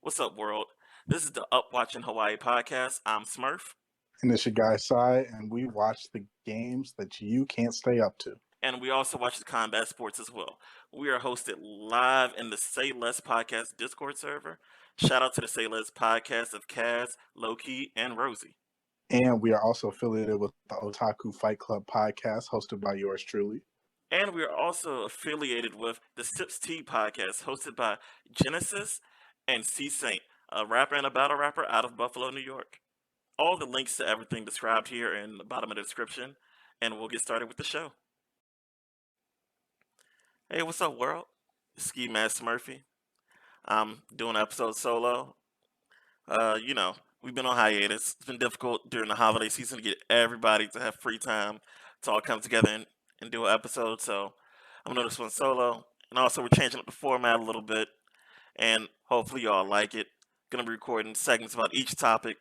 What's up, world? This is the Up Watching Hawaii podcast. I'm Smurf, And it's your guy, Cy, and we watch the games that you can't stay up to. and we also watch the combat sports as well. We are hosted live in the SayLess podcast Discord server. Shout out to the SayLess podcast of Kaz, Lowkey, and Rosy. And we are also affiliated with the Otaku Fight Club podcast, hosted by yours truly. And we are also affiliated with the Sips Tea podcast, hosted by Genesis and C Saint, a rapper and a battle rapper out of Buffalo, New York. All the links to everything described here in the bottom of the description, and we'll get started with the show. Hey, what's up, world? Ski Mask Murphy. I'm doing an episode solo. We've been on hiatus. It's been difficult during the holiday season to get everybody to have free time to all come together and do an episode. So I'm gonna do this one solo. And also we're changing up the format a little bit. And hopefully y'all like it. Gonna be recording segments about each topic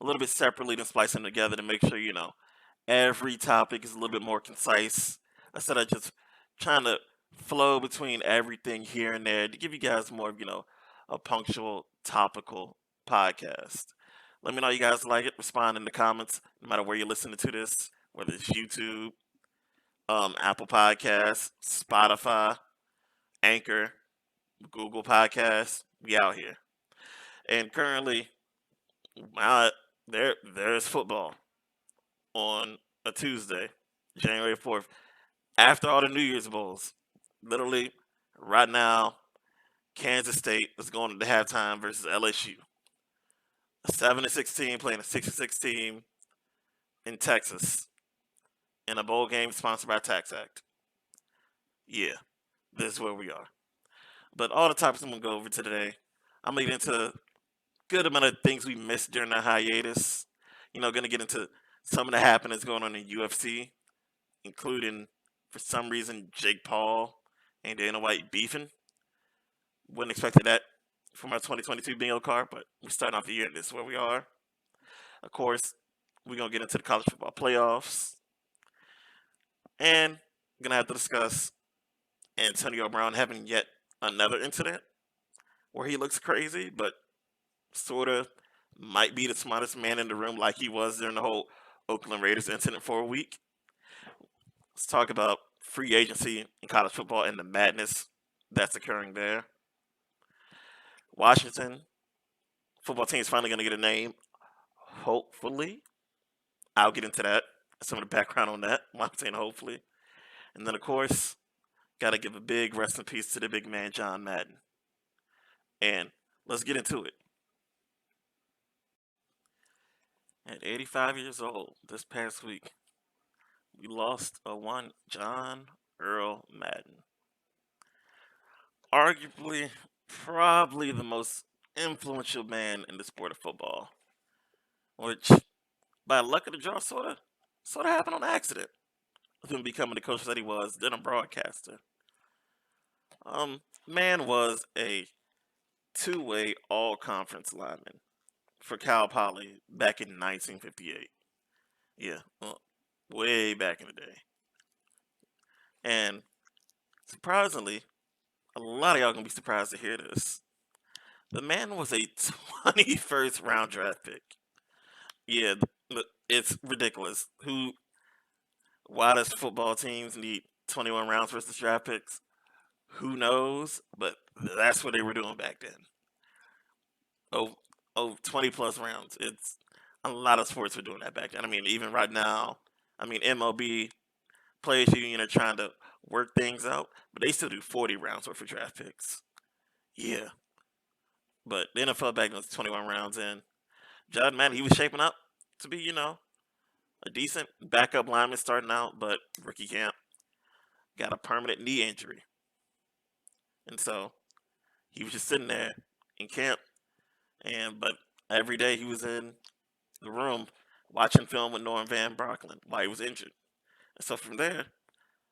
a little bit separately, then splicing them together to make sure, every topic is a little bit more concise. Instead of just trying to flow between everything here and there to give you guys more of, a punctual, topical podcast. Let me know you guys like it. Respond in the comments, no matter where you're listening to this, whether it's YouTube, Apple Podcasts, Spotify, Anchor, Google Podcasts. We out here. And currently, there's football on a Tuesday, January 4th, after all the New Year's Bowls. Literally, right now, Kansas State is going to the halftime versus LSU. A 7-6 team playing a 6-6 team in Texas in a bowl game sponsored by Taxact. Yeah, this is where we are. But all the topics I'm gonna go over today, I'm gonna get into a good amount of things we missed during the hiatus. Gonna get into some of the happenings going on in UFC, including for some reason Jake Paul and Dana White beefing. Wouldn't expect that from our 2022 bingo card, but we're starting off the year. This is where we are. Of course, we're gonna get into the college football playoffs, and gonna have to discuss Antonio Brown having yet another incident where he looks crazy, but sort of might be the smartest man in the room, like he was during the whole Oakland Raiders incident for a week. Let's talk about free agency in college football and the madness that's occurring there. Washington football team is finally going to get a name. Hopefully, I'll get into that. Some of the background on that. Why I'm saying hopefully, and then of course, got to give a big rest in peace to the big man John Madden. And let's get into it. At 85 years old, this past week, we lost a one John Earl Madden. Arguably, probably the most influential man in the sport of football, which, by luck of the draw, sort of happened on accident. With him becoming the coach that he was, then a broadcaster. Man was a two-way all-conference lineman for Cal Poly back in 1958. Yeah, well, way back in the day. And surprisingly, a lot of y'all gonna be surprised to hear this. The man was a 21st round draft pick. Yeah, it's ridiculous. Why does football teams need 21 rounds versus draft picks? Who knows? But that's what they were doing back then. Oh, 20 plus rounds. It's a lot of sports were doing that back then. I mean, even right now, MLB players union are trying to work things out, but they still do 40 rounds worth of draft picks. Yeah, but the NFL back then was 21 rounds in. John Madden, he was shaping up to be, a decent backup lineman starting out, but rookie camp got a permanent knee injury, and so he was just sitting there in camp, but every day he was in the room watching film with Norm Van Brocklin while he was injured. And so from there,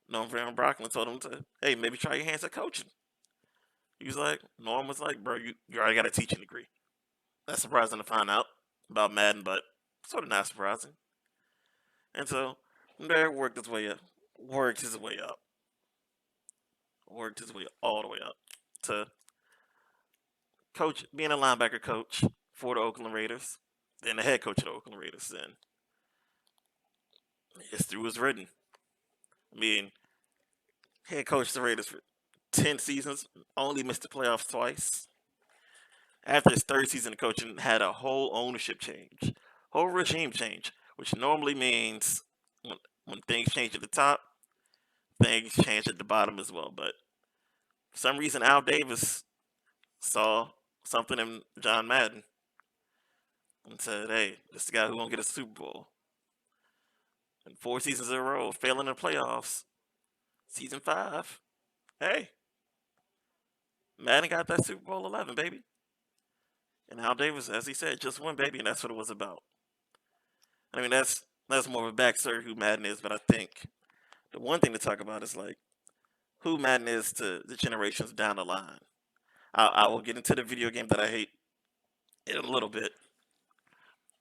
Norm Van Brocklin told him to, hey, maybe try your hands at coaching. Norm was like, bro, you already got a teaching degree. That's surprising to find out about Madden, but sort of not surprising. And so from there, worked his way up, worked his way all the way up to being a linebacker coach for the Oakland Raiders, then the head coach of the Oakland Raiders. Then history was written. I mean, head coach of the Raiders for 10 seasons, only missed the playoffs twice. After his third season of coaching, had a whole ownership change, whole regime change, which normally means when things change at the top, things change at the bottom as well. But for some reason, Al Davis saw something in John Madden and said, "Hey, this is the guy who won't get a Super Bowl." And 4 seasons in a row, failing in the playoffs. Season 5, hey, Madden got that Super Bowl 11, baby. And Al Davis, as he said, just won, baby, and that's what it was about. I mean, that's more of a backstory who Madden is, but I think the one thing to talk about is like who Madden is to the generations down the line. I will get into the video game that I hate in a little bit,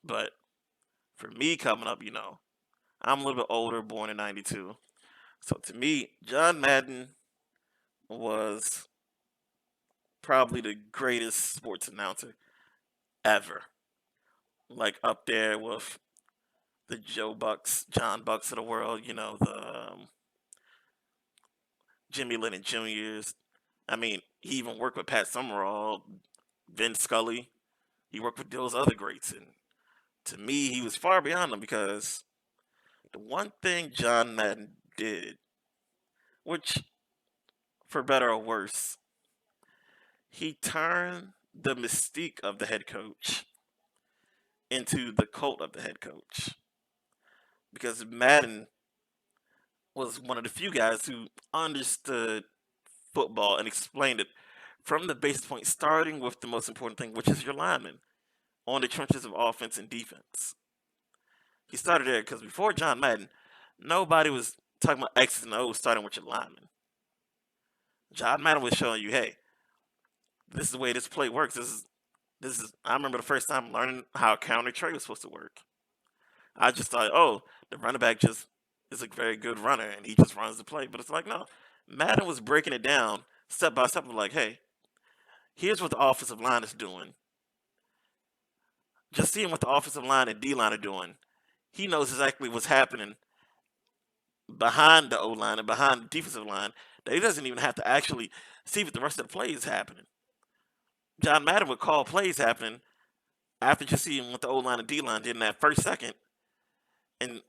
but for me coming up, I'm a little bit older, born in '92. So to me, John Madden was probably the greatest sports announcer ever. Like up there with the John Bucks of the world, the Jimmy Lennon Jr.'s. I mean, he even worked with Pat Summerall, Vin Scully. He worked with those other greats. And to me, he was far beyond them because the one thing John Madden did, which for better or worse, he turned the mystique of the head coach into the cult of the head coach. Because Madden was one of the few guys who understood football and explained it from the basic point, starting with the most important thing, which is your lineman on the trenches of offense and defense. He started there because before John Madden, nobody was talking about X's and O's starting with your lineman. John Madden was showing you, hey, this is the way this play works. This is. I remember the first time learning how a counter trade was supposed to work. I just thought, oh, the running back just is a very good runner and he just runs the play. But it's like, no, Madden was breaking it down step by step. Like, hey, here's what the offensive line is doing. Just seeing what the offensive line and D line are doing, he knows exactly what's happening behind the O line and behind the defensive line. That he doesn't even have to actually see what the rest of the play is happening. John Madden would call plays happening after just seeing what the O line and D line did in that first second, and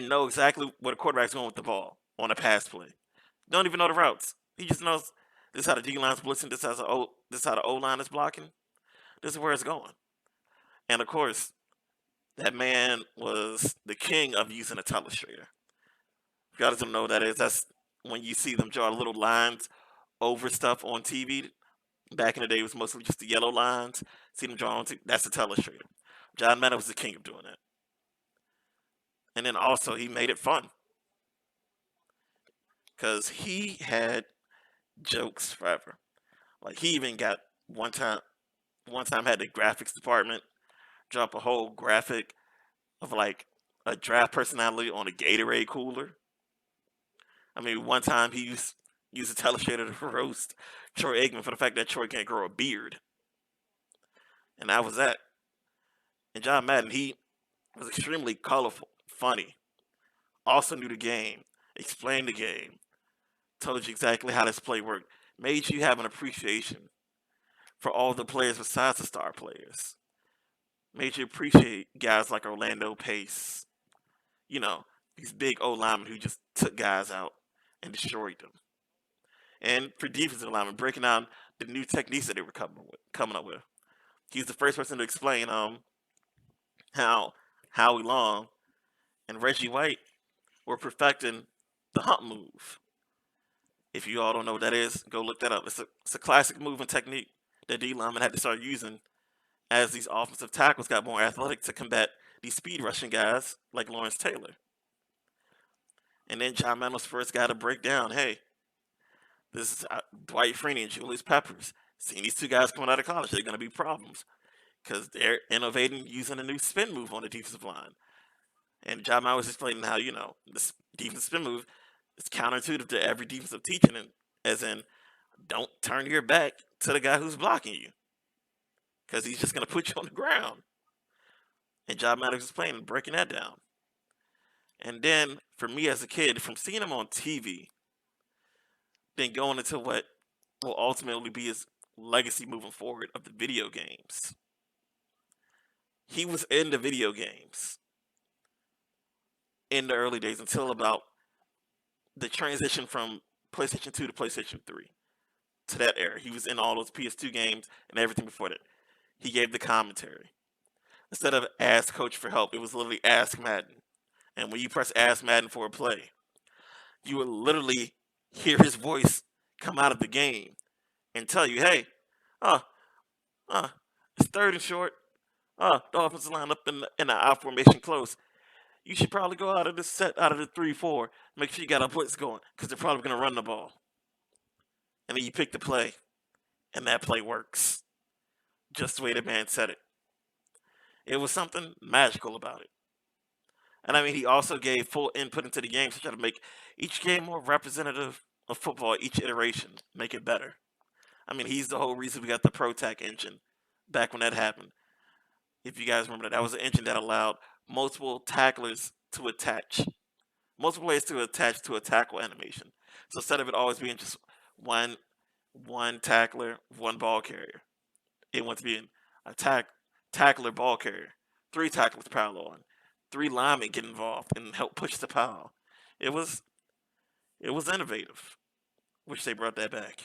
know exactly where the quarterback's going with the ball on a pass play. Don't even know the routes. He just knows this is how the D line's blitzing. This is how the O line is blocking. This is where it's going. And of course, that man was the king of using a telestrator. If you guys don't know what that is, that's when you see them draw little lines over stuff on TV. Back in the day, it was mostly just the yellow lines. See them draw on TV. That's a telestrator. John Madden was the king of doing that. And then also, he made it fun. Because he had jokes forever. Like, he even got one time had the graphics department drop a whole graphic of like a draft personality on a Gatorade cooler. I mean, one time he used a telestrator to roast Troy Aikman for the fact that Troy can't grow a beard. And that was that. And John Madden, he was extremely colorful, funny, also knew the game, explained the game, told you exactly how this play worked, made you have an appreciation for all the players besides the star players. Made you appreciate guys like Orlando Pace, these big old linemen who just took guys out and destroyed them. And for defensive linemen, breaking down the new techniques that they were coming up with. He's the first person to explain how Howie Long and Reggie White were perfecting the hump move. If you all don't know what that is, go look that up. It's a classic move and technique that D linemen had to start using as these offensive tackles got more athletic to combat these speed rushing guys like Lawrence Taylor. And then John Madden was the first guy to break down, hey, this is Dwight Freeney and Julius Peppers. Seeing these two guys coming out of college, they're going to be problems because they're innovating using a new spin move on the defensive line. And John Madden was explaining how, this defensive spin move is counterintuitive to every defensive teaching, as in, don't turn your back to the guy who's blocking you. because he's just gonna put you on the ground. And John Madden was playing and breaking that down. And then for me as a kid, from seeing him on TV, then going into what will ultimately be his legacy moving forward of the video games. He was in the video games in the early days until about the transition from PlayStation 2 to PlayStation 3 to that era. He was in all those PS2 games and everything before that. He gave the commentary. Instead of ask coach for help, it was literally ask Madden. And when you press ask Madden for a play, you would literally hear his voice come out of the game and tell you, hey, uh, it's third and short. The offensive line up in the I formation close. You should probably go out of this set, out of the 3-4. Make sure you got a blitz going because they're probably going to run the ball. And then you pick the play, and that play works just the way the man said it. It was something magical about it. And I mean, he also gave full input into the game to try to make each game more representative of football, each iteration, make it better. I mean, he's the whole reason we got the ProTac engine back when that happened. If you guys remember that was an engine that allowed multiple tacklers to attach, multiple ways to attach to a tackle animation. So instead of it always being just one tackler, one ball carrier, it went to being a tackler ball carrier, 3 tacklers parallel on, 3 linemen get involved and help push the pile. It was innovative, which they brought that back.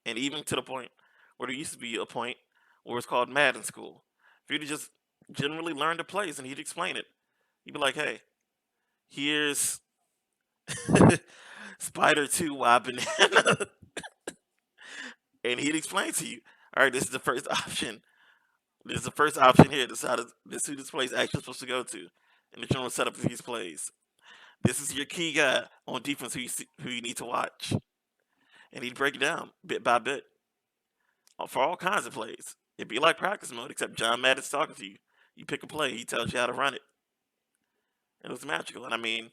And even to the point where there used to be a point where it's called Madden School. For you to just generally learn the plays and he'd explain it. He'd be like, hey, here's Spider 2 Y banana. And he'd explain to you, all right, this is the first option. This is the first option here. This is who this play is actually supposed to go to. And the general setup of these plays. This is your key guy on defense who you need to watch. And he'd break it down bit by bit for all kinds of plays. It'd be like practice mode, except John Madden's talking to you. You pick a play, he tells you how to run it. It was magical. And I mean,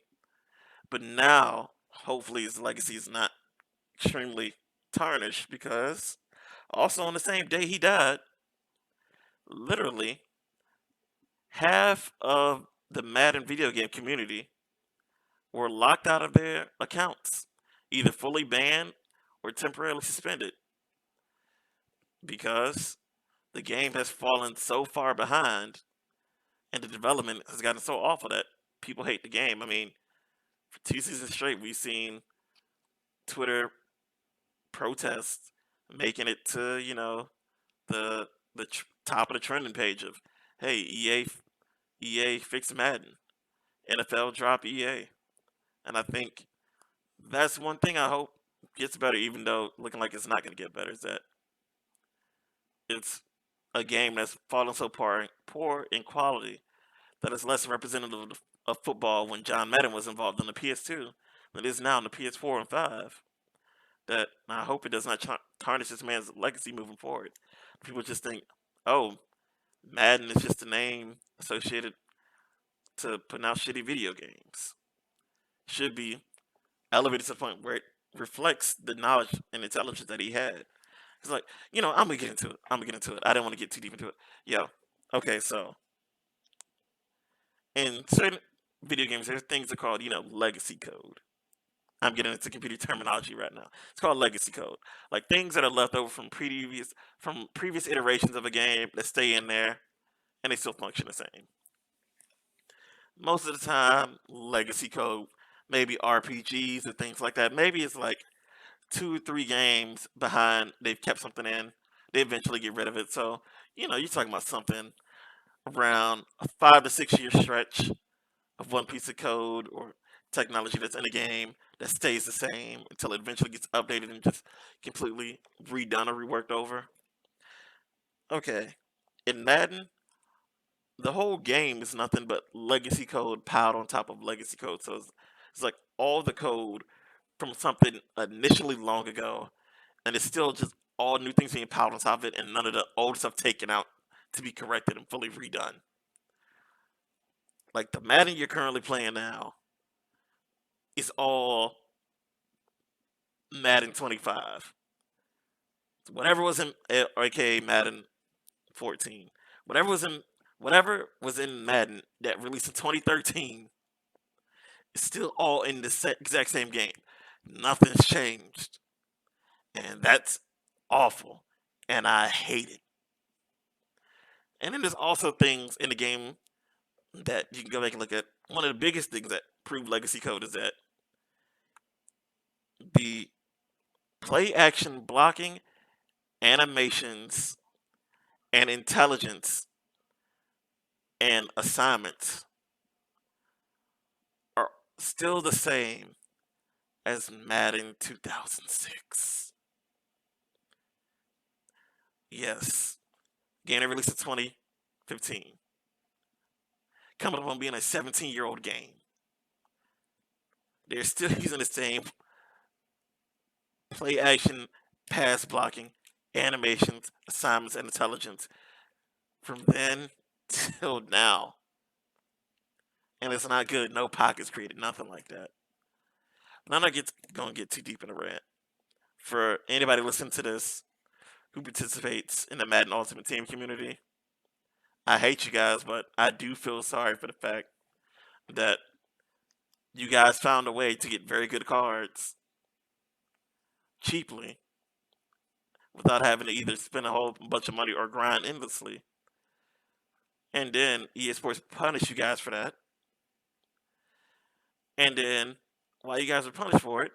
but now, hopefully, his legacy is not extremely tarnished because also on the same day he died, literally half of the Madden video game community were locked out of their accounts, either fully banned or temporarily suspended because the game has fallen so far behind and the development has gotten so awful that people hate the game. I mean, for 2 seasons straight, we've seen Twitter protests making it to, the top of the trending page of, hey, EA fix Madden, NFL drop EA. And I think that's one thing I hope gets better, even though looking like it's not going to get better, is that it's a game that's fallen so poor in quality that it's less representative of football when John Madden was involved in the PS2 than it is now in the PS4 and 5. That I hope it does not tarnish this man's legacy moving forward. People just think, oh, Madden is just a name associated to putting out shitty video games. Should be elevated to the point where it reflects the knowledge and intelligence that he had. It's like, I'm gonna get into it. I didn't want to get too deep into it. Yo, okay, so in certain video games, there's things that are called, legacy code. I'm getting into computer terminology right now. It's called legacy code. Like things that are left over from previous iterations of a game that stay in there and they still function the same. Most of the time, legacy code, maybe RPGs or things like that. Maybe it's like 2 or 3 games behind. They've kept something in. They eventually get rid of it. So, you're talking about something around a 5 to 6 year stretch of one piece of code or technology that's in a game that stays the same until it eventually gets updated and just completely redone or reworked over. Okay. In Madden, the whole game is nothing but legacy code piled on top of legacy code. So it's like all the code from something initially long ago, and it's still just all new things being piled on top of it, and none of the old stuff taken out to be corrected and fully redone. Like the Madden you're currently playing now is all Madden 25. whatever was in aka Madden 14, whatever was in whatever was in Madden that released in 2013 is still all in the exact same game. Nothing's changed, and that's awful, and I hate it. And then there's also things in the game that you can go back and look at. One of the biggest things that prove legacy code is that the play action blocking, animations, and intelligence and assignments are still the same as Madden 2006. Yes, game that released in 2015. Coming up on being a 17-year-old game. They're still using the same play action, pass blocking, animations, assignments, and intelligence from then till now. And it's not good. No pockets created, nothing like that. But I'm not going to get too deep in the rant. For anybody listening to this who participates in the Madden Ultimate Team community, I hate you guys, but I do feel sorry for the fact that you guys found a way to get very good cards cheaply without having to either spend a whole bunch of money or grind endlessly. And then EA Sports punish you guys for that. And then while you guys are punished for it,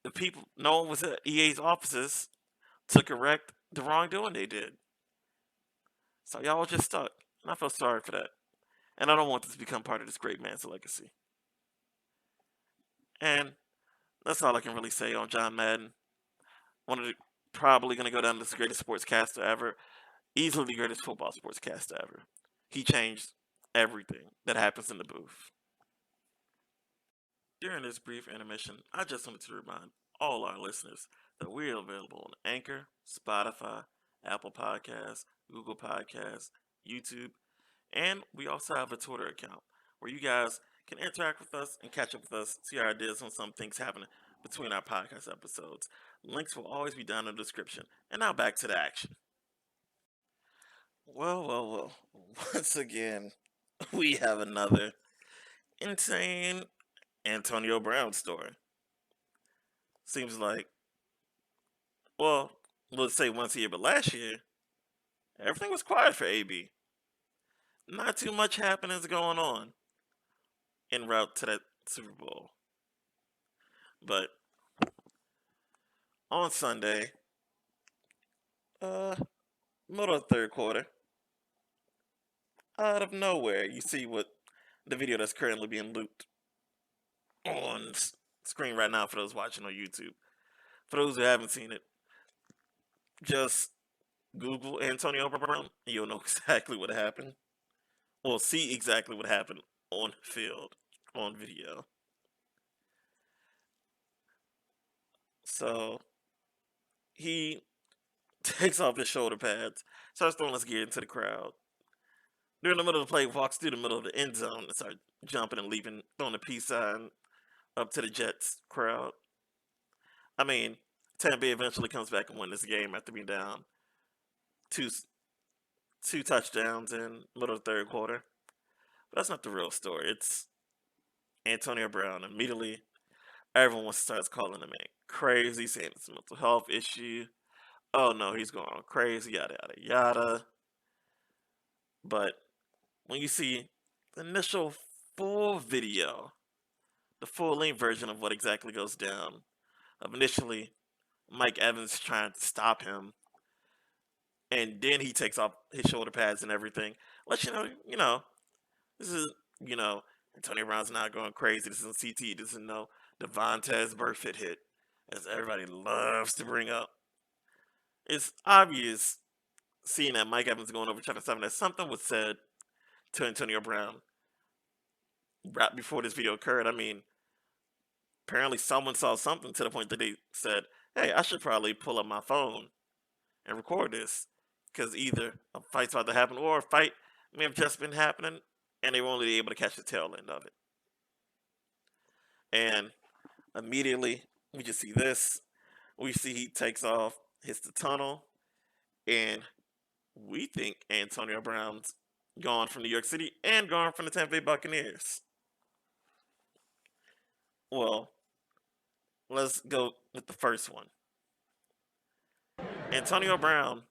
the people, no one was at EA's offices to correct the wrongdoing they did. So y'all were just stuck. And I feel sorry for that. And I don't want this to become part of this great man's legacy. And that's all I can really say on John Madden. One of the probably going to go down as the greatest sportscaster ever. Easily the greatest football sportscaster ever. He changed everything that happens in the booth. During this brief intermission, I just wanted to remind all our listeners that we're available on Anchor, Spotify, Apple Podcasts, Google Podcasts, YouTube, and we also have a Twitter account where you guys can interact with us and catch up with us, see our ideas on some things happening between our podcast episodes. Links will always be down in the description. And now back to the action. Well. Once again, we have another insane Antonio Brown story. Seems like, well, let's say once a year, but last year, everything was quiet for AB. Not too much happenings going on en route to that Super Bowl. But on Sunday, uh, middle of third quarter, out of nowhere, you see what the video that's currently being looped on screen right now for those watching on YouTube. For those who haven't seen it, just Google Antonio Brown, and you'll know exactly what happened. Well, see exactly what happened on field, on video. So he takes off his shoulder pads, starts throwing his gear into the crowd. During the middle of the play, walks through the middle of the end zone and starts jumping and leaping, throwing the peace sign up to the Jets crowd. I mean, Tampa Bay eventually comes back and wins this game after being down two touchdowns in the middle of the third quarter. But that's not the real story. It's Antonio Brown. Immediately, everyone starts calling him crazy, saying it's a mental health issue. Oh no, he's going crazy, yada yada yada. But when you see the initial full video, the full length version of what exactly goes down, of initially Mike Evans trying to stop him, and then he takes off his shoulder pads and everything. Let you know, this is, Antonio Brown's not going crazy. This isn't CT. This is no Devontae's Burfitt hit, as everybody loves to bring up. It's obvious, seeing that Mike Evans going over trying to stop him, that something was said to Antonio Brown right before this video occurred. I mean, apparently someone saw something to the point that they said, hey, I should probably pull up my phone and record this, because either a fight's about to happen or a fight may have just been happening and they were only able to catch the tail end of it. And immediately we just see this. We see he takes off hits the tunnel, and we think Antonio Brown's gone from New York City and gone from the Tampa Bay Buccaneers. Well, let's go with the first one. Antonio Brown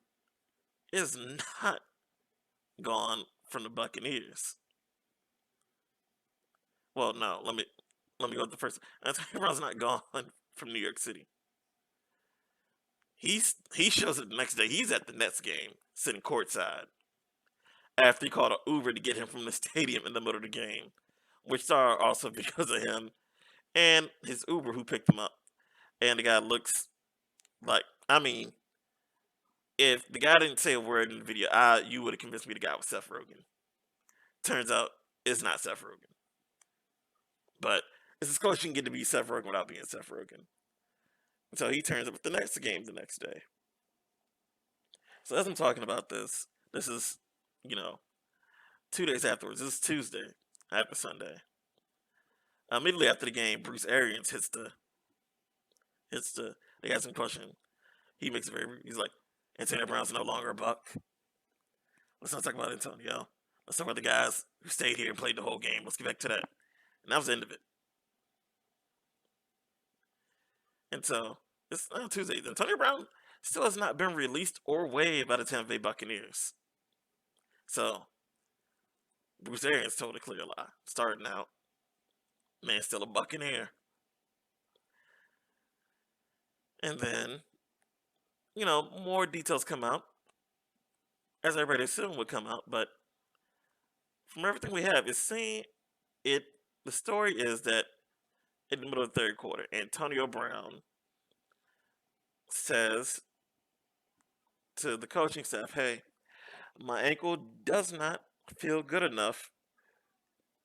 is not gone from the Buccaneers. Well, no, let me go with the first. Antonio Brown's not gone from New York City. He shows up the next day. He's at the Nets game, sitting courtside. After he called an Uber to get him from the stadium in the middle of the game, which started also because of him and his Uber who picked him up. And the guy looks like, I mean, if the guy didn't say a word in the video, you would have convinced me the guy was Seth Rogen. Turns out it's not Seth Rogen. But it's as close as you can get to be Seth Rogen without being Seth Rogen. So he turns up at the next game the next day. So as I'm talking about this is, 2 days afterwards. This is Tuesday after Sunday. Immediately after the game, Bruce Arians hits the. They ask him a question. He makes it very. He's like, Antonio Brown's no longer a Buck. Let's not talk about Antonio. Let's talk about the guys who stayed here and played the whole game. Let's get back to that. And that was the end of it. And so, it's on Tuesday. Antonio Brown still has not been released or waived by the Tampa Bay Buccaneers. So, Bruce Arians told a clear lie. Starting out, man's still a Buccaneer. And then, more details come out, as everybody assumed would come out. But from everything we have, the story is that in the middle of the third quarter, Antonio Brown says to the coaching staff, hey, my ankle does not feel good enough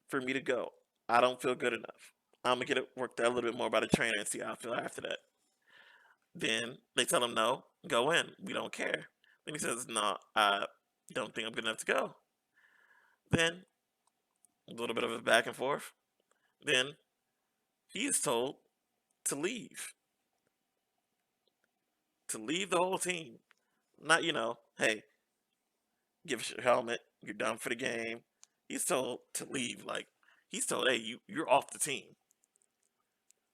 for me to go. I don't feel good enough. I'm going to get it worked out a little bit more by the trainer and see how I feel after that. Then they tell him, no, go in. We don't care. Then he says, no, I don't think I'm good enough to go. Then a little bit of a back and forth. Then he is told to leave. To leave the whole team. Not, hey, give us your helmet. You're done for the game. He's told to leave. Like, he's told, hey, you're off the team.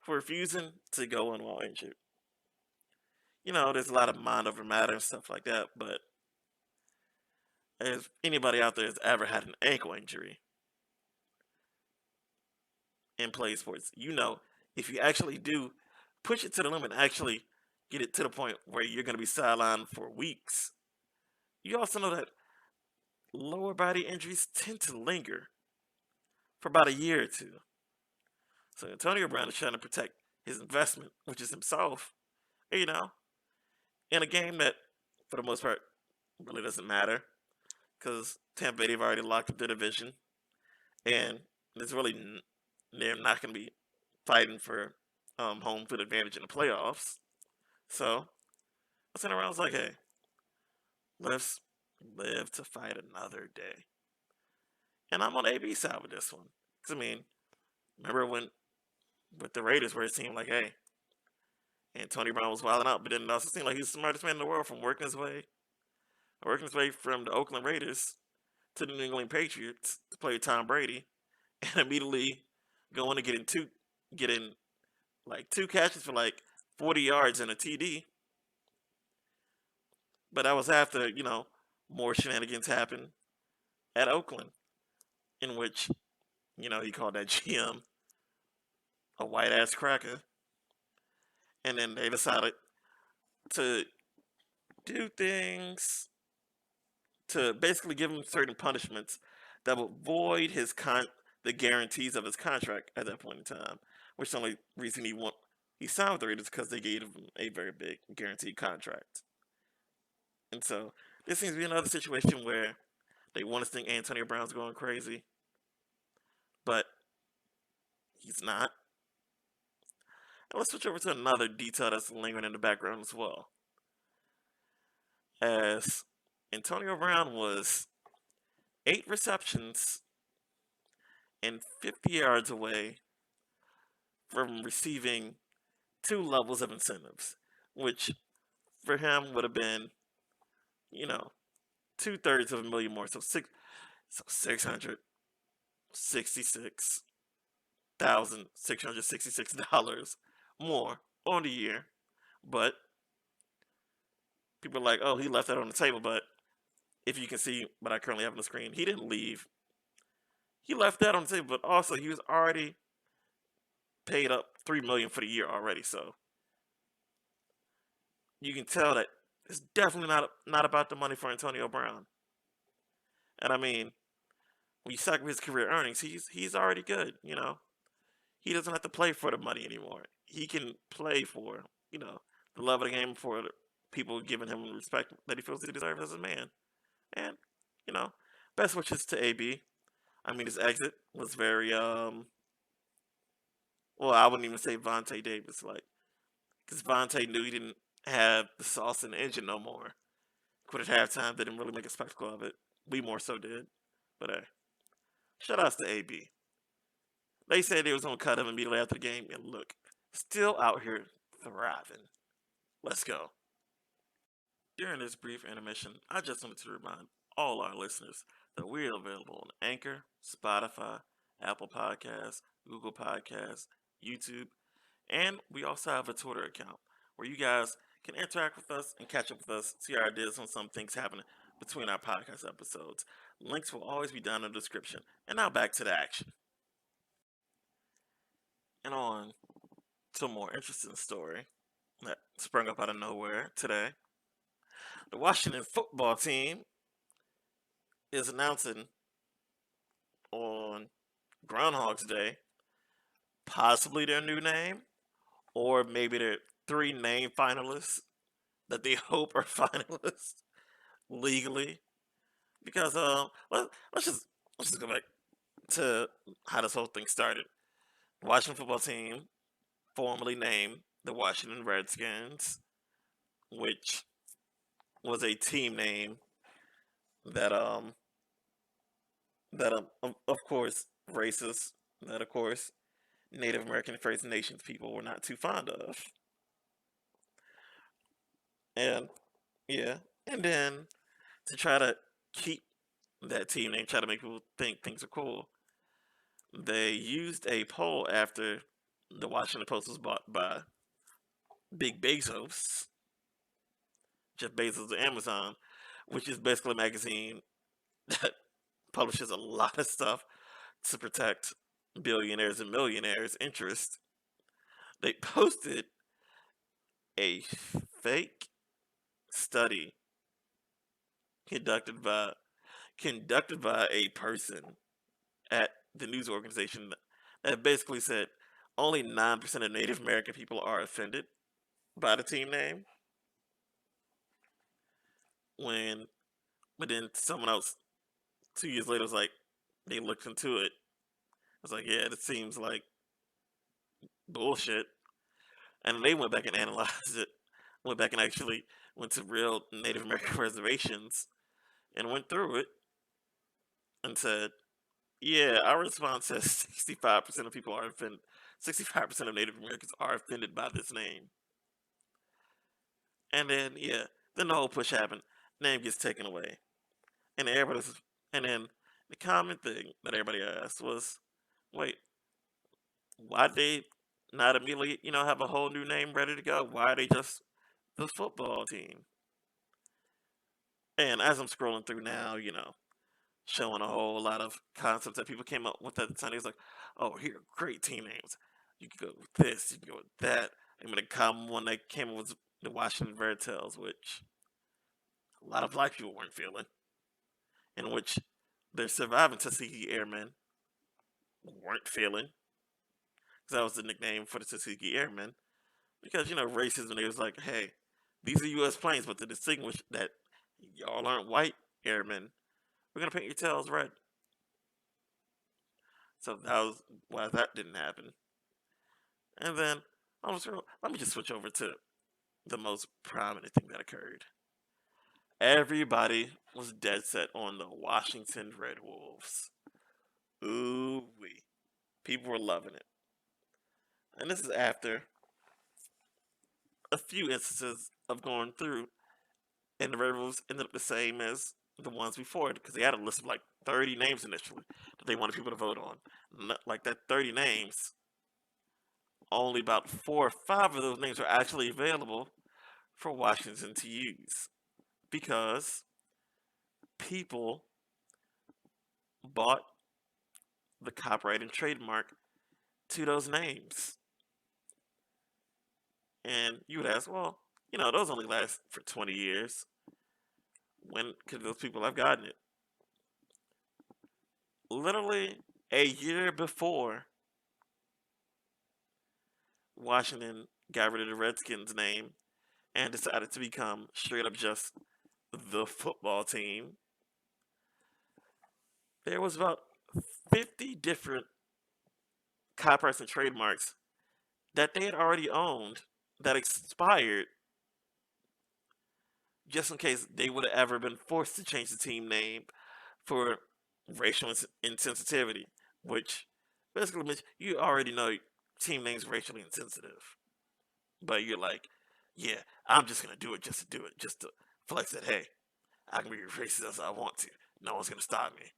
For refusing to go in while injured. There's a lot of mind over matter and stuff like that, but if anybody out there has ever had an ankle injury and play sports, if you actually do push it to the limit, actually get it to the point where you're going to be sidelined for weeks, you also know that lower body injuries tend to linger for about a year or two. So Antonio Brown is trying to protect his investment, which is himself, in a game that, for the most part, really doesn't matter because Tampa Bay, they've already locked up their division, and they're not going to be fighting for home field advantage in the playoffs. So I sent around, I was like, hey, let's live to fight another day. And I'm on AB side with this one. Because, remember when with the Raiders where it seemed like, hey, Antonio Brown was wilding out, but then it also seemed like he's the smartest man in the world from working his way from the Oakland Raiders to the New England Patriots to play with Tom Brady, and immediately going to getting like 2 catches for like 40 yards and a TD. But that was after, more shenanigans happened at Oakland, in which, he called that GM a white ass cracker. And then they decided to do things to basically give him certain punishments that would void the guarantees of his contract at that point in time. Which is the only reason he signed with the Raiders because they gave him a very big guaranteed contract. And so this seems to be another situation where they want us to think Antonio Brown's going crazy, but he's not. And let's switch over to another detail that's lingering in the background as well. As Antonio Brown was 8 receptions and 50 yards away from receiving 2 levels of incentives, which for him would have been, you know, 2/3 of a million more. So $666,666 more on the year. But people are like, oh, he left that on the table. But if you can see what I currently have on the screen, he didn't leave. He left that on the table, but also he was already paid up $3 million for the year already. So you can tell that it's definitely not about the money for Antonio Brown. And I mean, when you sacrifice his career earnings, he's already good. He doesn't have to play for the money anymore. He can play for the love of the game, for the people giving him the respect that he feels he deserves as a man. And you know, best wishes to AB. I mean, his exit was very well, I wouldn't even say Vontae Davis, like, because Vontae knew he didn't have the sauce in the engine no more. Quit at halftime, didn't really make a spectacle of it. We more so did. But hey, shout outs to AB. They said they was gonna cut him immediately after the game, and look, still out here thriving. Let's go. During this brief intermission, I just wanted to remind all our listeners that we are available on Anchor, Spotify, Apple Podcasts, Google Podcasts, YouTube, and we also have a Twitter account where you guys can interact with us and catch up with us, see our ideas on some things happening between our podcast episodes. Links will always be down in the description. And now back to the action. And on to a more interesting story that sprung up out of nowhere today. The Washington football team is announcing on Groundhog's Day possibly their new name, or maybe their 3 name finalists that they hope are finalists legally. Because let's just go back to how this whole thing started. The Washington football team, formerly named the Washington Redskins, which was a team name that of course racist, that of course Native American First Nations people were not too fond of. And yeah, and then to try to keep that team name, try to make people think things are cool, they used a poll after the Washington Post was bought by Big Bezos, Jeff Bezos of Amazon, which is basically a magazine that publishes a lot of stuff to protect billionaires and millionaires' interest. They posted a fake study conducted by a person at the news organization that basically said only 9% of Native American people are offended by the team name. But then someone else 2 years later was like, they looked into it. I was like, yeah, it seems like bullshit. And they went back and analyzed it. Went back and actually went to real Native American reservations and went through it and said, yeah, our response says 65% of people are offended. 65% of Native Americans are offended by this name. And then, yeah, then the whole push happened. Name gets taken away. And then the common thing that everybody asked was, wait, why they not immediately, have a whole new name ready to go? Why are they just the football team? And as I'm scrolling through now, showing a whole lot of concepts that people came up with at the time. He was like, oh, here are great team names. You can go with this, you can go with that. I mean, the common one that came up was the Washington Vertels, which a lot of black people weren't feeling, in which their surviving Tuskegee Airmen weren't feeling. Because that was the nickname for the Tuskegee Airmen. Because, racism, they was like, hey, these are U.S. planes, but to distinguish that y'all aren't white airmen, we're going to paint your tails red. So that was why that didn't happen. And then, let me just switch over to the most prominent thing that occurred. Everybody was dead set on the Washington Red Wolves. Ooh wee. People were loving it. And this is after a few instances of going through, and the red rules ended up the same as the ones before it because they had a list of like 30 names initially that they wanted people to vote on. Like that 30 names, only about 4 or 5 of those names were actually available for Washington to use because people bought the copyright and trademark to those names. And you would ask, well, those only last for 20 years. When could those people have gotten it? Literally a year before Washington got rid of the Redskins name and decided to become straight up just the football team, there was about 50 different copyrights and trademarks that they had already owned that expired just in case they would have ever been forced to change the team name for racial insensitivity, which basically means you already know team names racially insensitive. But you're like, yeah, I'm just gonna do it just to do it, just to flex that, hey, I can be racist as I want to. No one's gonna stop me.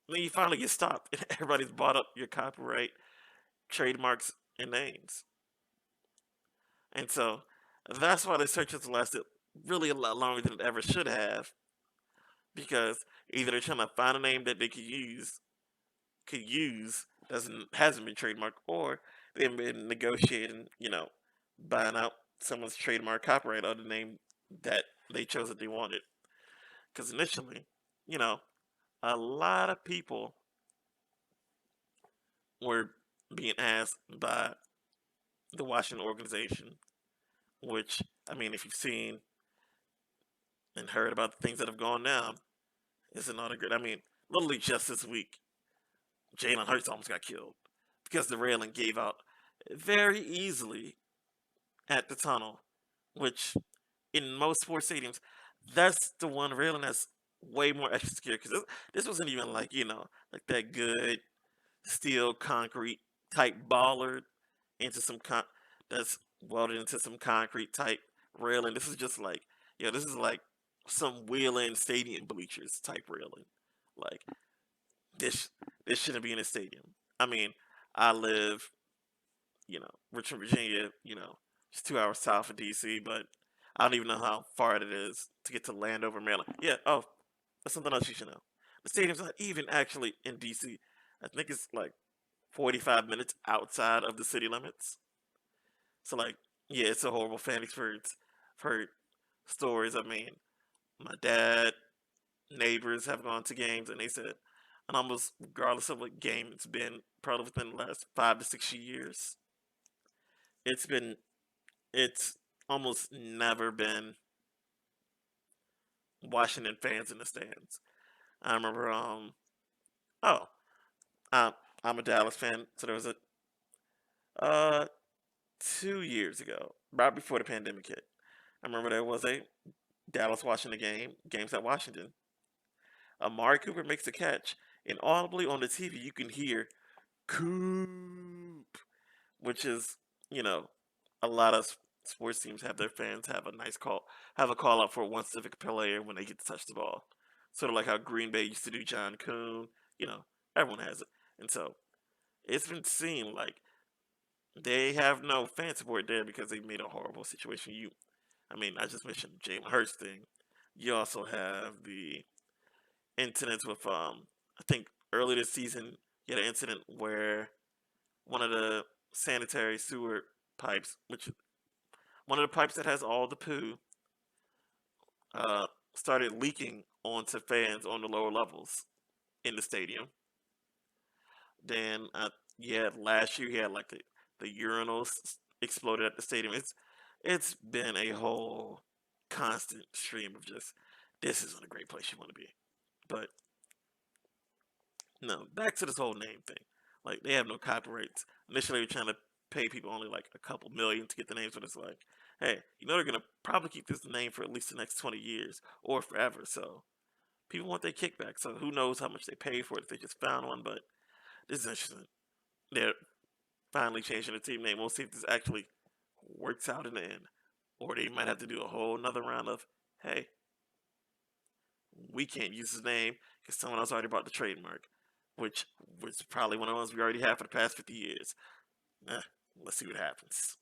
And then you finally get stopped, and everybody's bought up your copyright, trademarks, and names. And so that's why the search has lasted really a lot longer than it ever should have, because either they're trying to find a name that they could use hasn't been trademarked, or they've been negotiating, buying out someone's trademark copyright on the name that they chose that they wanted. Because initially, you know, a lot of people were being asked by the Washington organization, which, I mean, if you've seen and heard about the things that have gone down, it's not a good. I mean, literally just this week, Jalen Hurts almost got killed because the railing gave out very easily at the tunnel, which in most sports stadiums, that's the one railing that's way more extra secure because this wasn't even like, like that good steel concrete type baller into that's welded into some concrete type railing. This is just like, this is like some wheel-in stadium bleachers type railing. Like this, this shouldn't be in a stadium. I mean, I live, Richmond, Virginia, just 2 hours south of DC, but I don't even know how far it is to get to Landover, Maryland. Yeah, oh, that's something else you should know. The stadium's not even actually in DC. I think it's like 45 minutes outside of the city limits. So, like, yeah, it's a horrible fan experience. I've heard stories. I mean, my dad, neighbors have gone to games, and they said, and almost regardless of what game it's been, probably within the last 5 to 6 years, it's been, it's almost never been Washington fans in the stands. I remember, oh, I'm, I'm a Dallas fan, so there was uh, 2 years ago, right before the pandemic hit. I remember there was a Dallas Washington games at Washington. Amari Cooper makes a catch, and audibly on the TV you can hear Coop, which is, you know, a lot of sports teams have their fans have a call out for one specific player when they get to touch the ball. Sort of like how Green Bay used to do John Coon. Everyone has it, and so it's been seen like they have no fan support there because they made a horrible situation. I mean, I just mentioned Jalen Hurts thing. You also have the incidents with I think early this season you had an incident where one of the sanitary sewer pipes, which one of the pipes that has all the poo, uh, started leaking onto fans on the lower levels in the stadium. Then last year he had like the urinals exploded at the stadium. It's been a whole constant stream of just this isn't a great place you want to be. But no, back to this whole name thing. Like they have no copyrights. Initially, they were trying to pay people only like a couple million to get the names, but it's like, hey, they're gonna probably keep this name for at least the next 20 years or forever. So people want their kickback. So who knows how much they pay for it if they just found one? But this is interesting. They're finally changing the team name. We'll see if this actually works out in the end. Or they might have to do a whole nother round of, hey, we can't use his name because someone else already bought the trademark, which was probably one of the ones we already have for the past 50 years. Eh, let's see what happens.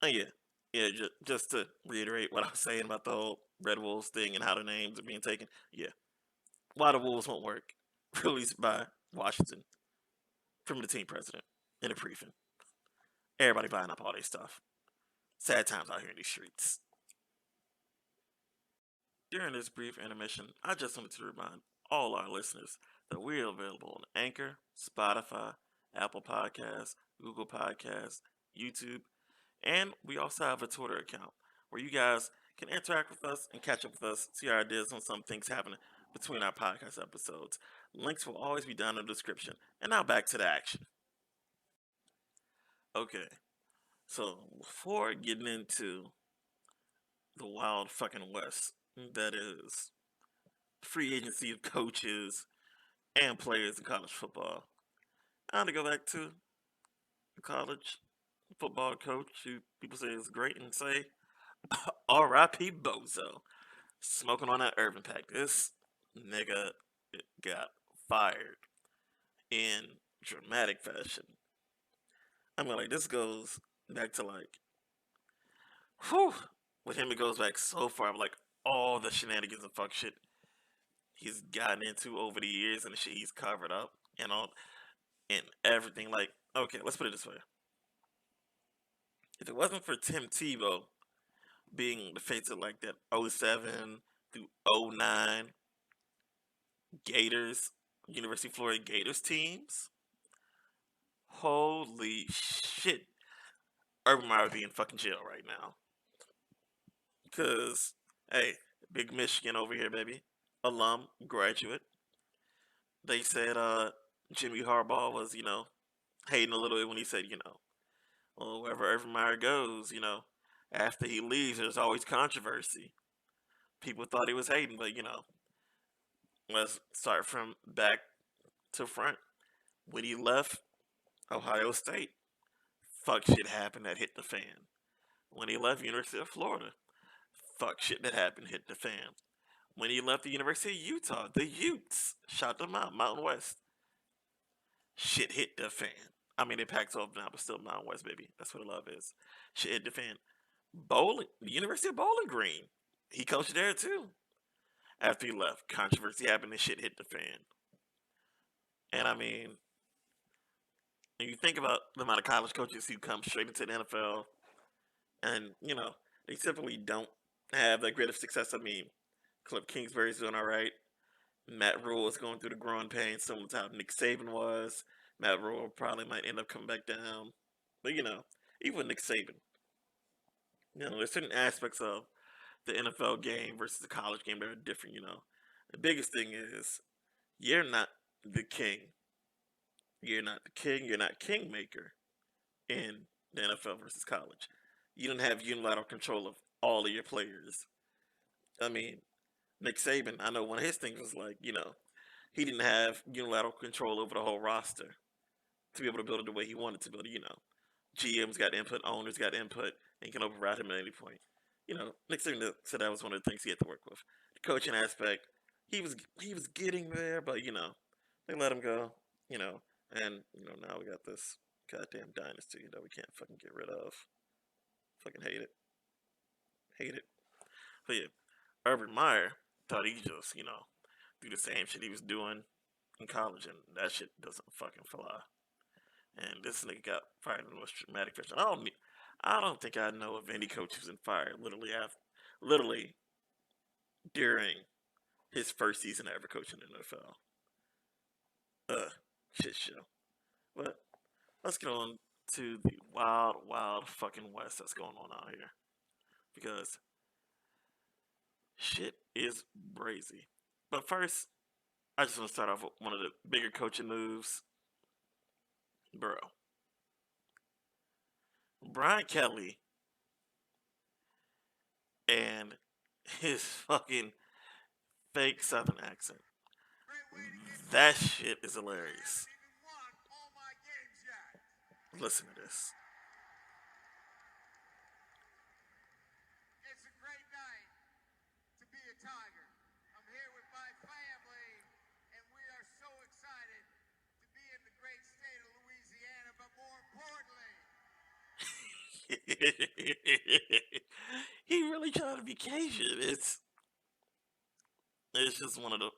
Yeah, yeah. Just to reiterate what I was saying about the whole Red Wolves thing and how the names are being taken. Yeah, why the Wolves won't work? Released by Washington from the team president in a briefing. Everybody buying up all their stuff. Sad times out here in these streets. During this brief intermission, I just wanted to remind all our listeners that we are available on Anchor, Spotify, Apple Podcasts, Google Podcasts, YouTube, and we also have a Twitter account where you guys can interact with us and catch up with us, see our ideas on some things happening between our podcast episodes. Links will always be down in the description. And now back to the action. Okay, so before getting into the wild fucking west, that is free agency of coaches and players in college football, I want to go back to the college football coach who people say is great and say R.I.P. Bozo. Smoking on that Urban Pack. This nigga got fired in dramatic fashion. I mean, like, this goes back to, like, whew, with him, it goes back so far. I'm like, all the shenanigans and fuck shit he's gotten into over the years and the shit he's covered up and all, and everything. Like, okay, let's put it this way. If it wasn't for Tim Tebow being the face of, like, that '07 through '09 Gators, University of Florida Gators teams, holy shit, Urban Meyer would be in fucking jail right now. Cause, hey, big Michigan over here, baby, alum, graduate. They said Jimmy Harbaugh was, hating a little bit when he said, well, wherever Urban Meyer goes, after he leaves, there's always controversy. People thought he was hating, but let's start from back to front. When he left Ohio State, fuck shit happened that hit the fan. When he left University of Florida, fuck shit that happened hit the fan. When he left the University of Utah, the Utes shot them out, Mountain West. Shit hit the fan. I mean, they packed off now, but still Mountain West, baby. That's what love is. Shit hit the fan. Bowling, the University of Bowling Green. He coached there too. After he left, controversy happened and shit hit the fan. And I mean, when you think about the amount of college coaches who come straight into the NFL, and they typically don't have that great of success. I mean, Cliff Kingsbury's doing all right. Matt Rule is going through the growing pains, similar to how Nick Saban was. Matt Rule probably might end up coming back down, but even with Nick Saban, there's certain aspects of the NFL game versus the college game that are different. The biggest thing is you're not the king. You're not the king. You're not kingmaker in the NFL versus college. You don't have unilateral control of all of your players. I mean, Nick Saban, I know one of his things was like, he didn't have unilateral control over the whole roster to be able to build it the way he wanted to build it. GMs got input, owners got input, and you can override him at any point. Nick Saban said that was one of the things he had to work with. The coaching aspect, he was getting there, but they let him go. And now we got this goddamn dynasty that we can't fucking get rid of. Fucking hate it. Hate it. But yeah, Urban Meyer thought he just, do the same shit he was doing in college, and that shit doesn't fucking fly. And this nigga got fired in the most dramatic fashion. I don't think I know of any coach who's been fired literally during his first season ever coaching in the NFL. Shit show. But let's get on to the wild, wild fucking west that's going on out here, because shit is crazy. But first, I just want to start off with one of the bigger coaching moves. Bro. Brian Kelly and his fucking fake Southern accent. That shit is hilarious. Listen to this. He really trying to be Cajun. It's just one of the.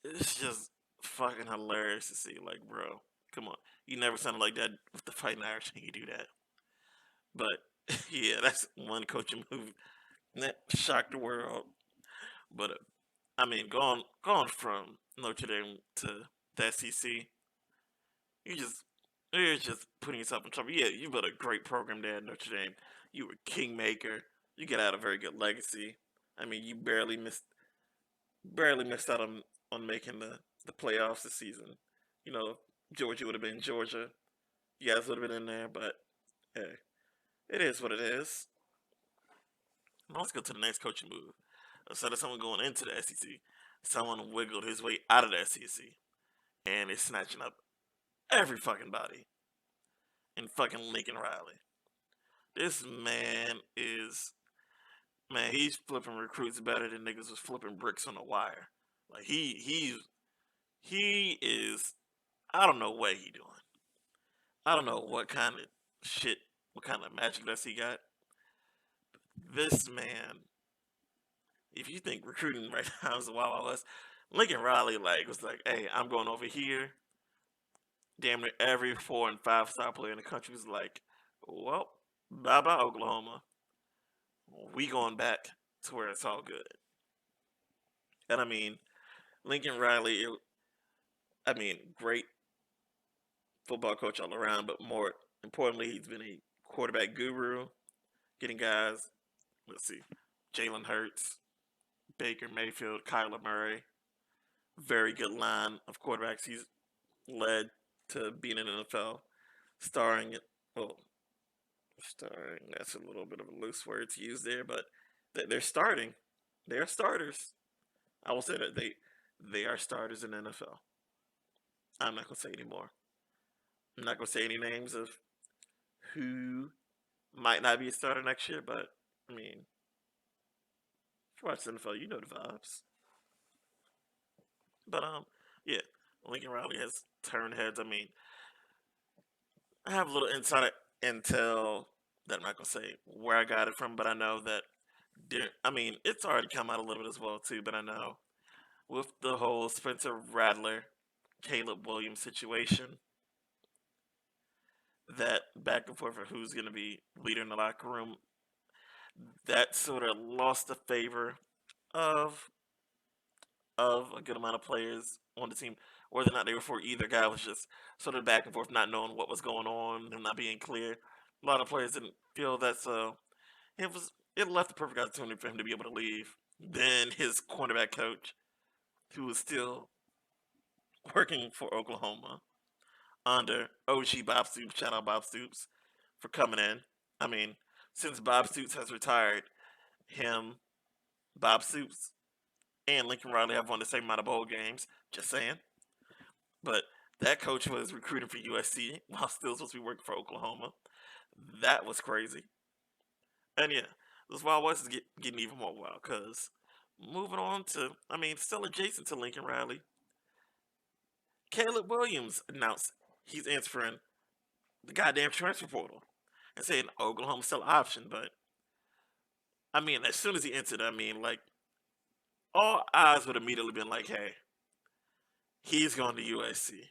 It's just fucking hilarious to see. Like, bro, come on. You never sounded like that with the fighting Irish, and you do that. But yeah, that's one coaching move that shocked the world. But I mean, going from Notre Dame to the SEC, you just you're just putting yourself in trouble. Yeah, you built a great program there at Notre Dame. You were kingmaker. You get out a very good legacy. I mean, you barely missed out on making the playoffs this season. You know, Georgia would have been Georgia. You guys would have been in there, but hey, it is what it is. Now let's go to the next coaching move. Instead of someone going into the SEC, someone wiggled his way out of the SEC and is snatching up every fucking body in fucking Lincoln Riley. This man is he's flipping recruits better than niggas was flipping bricks on a wire. Like he is I don't know what he doing. I don't know what kind of shit, what kind of magic does he got. This man, if you think recruiting right now is a Wild Wild West, Lincoln Riley was like, hey, I'm going over here. Damn near every 4 and 5 star player in the country was like, well, bye bye Oklahoma. We going back to where it's all good. And I mean, Lincoln Riley, great football coach all around, but more importantly, he's been a quarterback guru, getting guys, let's see, Jalen Hurts, Baker Mayfield, Kyler Murray, very good line of quarterbacks he's led to being in the NFL, starring it. Well, starring, that's a little bit of a loose word to use there, but they're starting. They're starters. I will say that they are starters in the NFL. I'm not gonna say any more. I'm not gonna say any names of who might not be a starter next year, but I mean, if you watch the NFL, you know the vibes. But yeah, Lincoln Riley has turned heads. I mean, I have a little insider intel that I'm not gonna say where I got it from, but I know that I mean, it's already come out a little bit as well too. But I know with the whole Spencer Rattler, Caleb Williams situation, that back and forth of who's gonna be leader in the locker room, that sort of lost the favor of a good amount of players on the team. Whether or not they were for either guy was just sort of back and forth, not knowing what was going on and not being clear. A lot of players didn't feel that, so it left the perfect opportunity for him to be able to leave. Then his cornerback coach, who was still working for Oklahoma under OG Bob Stoops, shout out Bob Stoops for coming in. I mean, since Bob Stoops has retired, him, Bob Stoops, and Lincoln Riley have won the same amount of bowl games. Just saying. But that coach was recruiting for USC while still supposed to be working for Oklahoma. That was crazy. And yeah, this Wild West is getting even more wild because moving on to, I mean, still adjacent to Lincoln Riley, Caleb Williams announced he's answering the goddamn transfer portal and saying Oklahoma's still an option. But I mean, as soon as he entered, I mean, like, all eyes would immediately been like, hey, he's going to USC.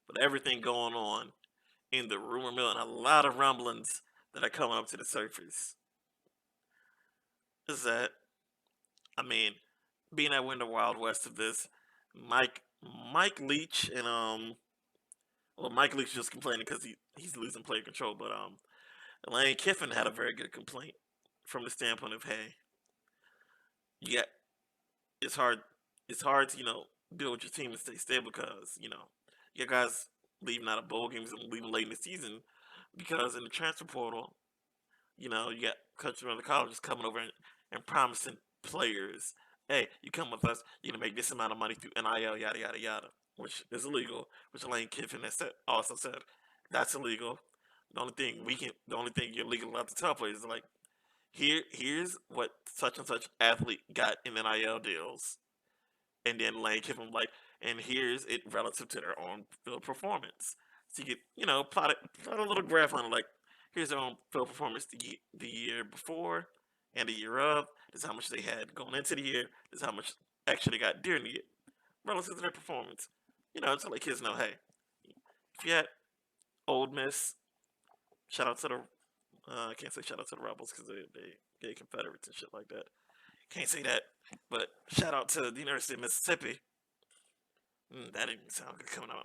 But everything going on in the rumor mill and a lot of rumblings that are coming up to the surface is that, I mean, being that we're in the Wild West of this, Mike Mike Leach and well, Mike Leach just complaining because he's losing player control, but Lane Kiffin had a very good complaint from the standpoint of, hey, yeah, it's hard it's hard to build your team and stay stable because your guys leaving out of bowl games and leaving late in the season because in the transfer portal, you got coaches from the colleges coming over and promising players, hey, you come with us, you're gonna make this amount of money through NIL, yada yada yada, which is illegal. Which Lane Kiffin has also said that's illegal. The only thing you're legal allowed to tell players is like, here's what such and such athlete got in NIL deals, and then Lane Kiffin was like, and here's it relative to their on field performance. So you get, plot a little graph on it, like, Here's their own field performance the year before and the year of. This is how much they had going into the year. This is how much actually they got during the year relative to their performance. To let kids know, hey, if you had Old Miss, shout out to the I can't say shout out to the Rebels because they gay Confederates and shit like that. Can't say that, but shout out to the University of Mississippi. That didn't sound good coming out.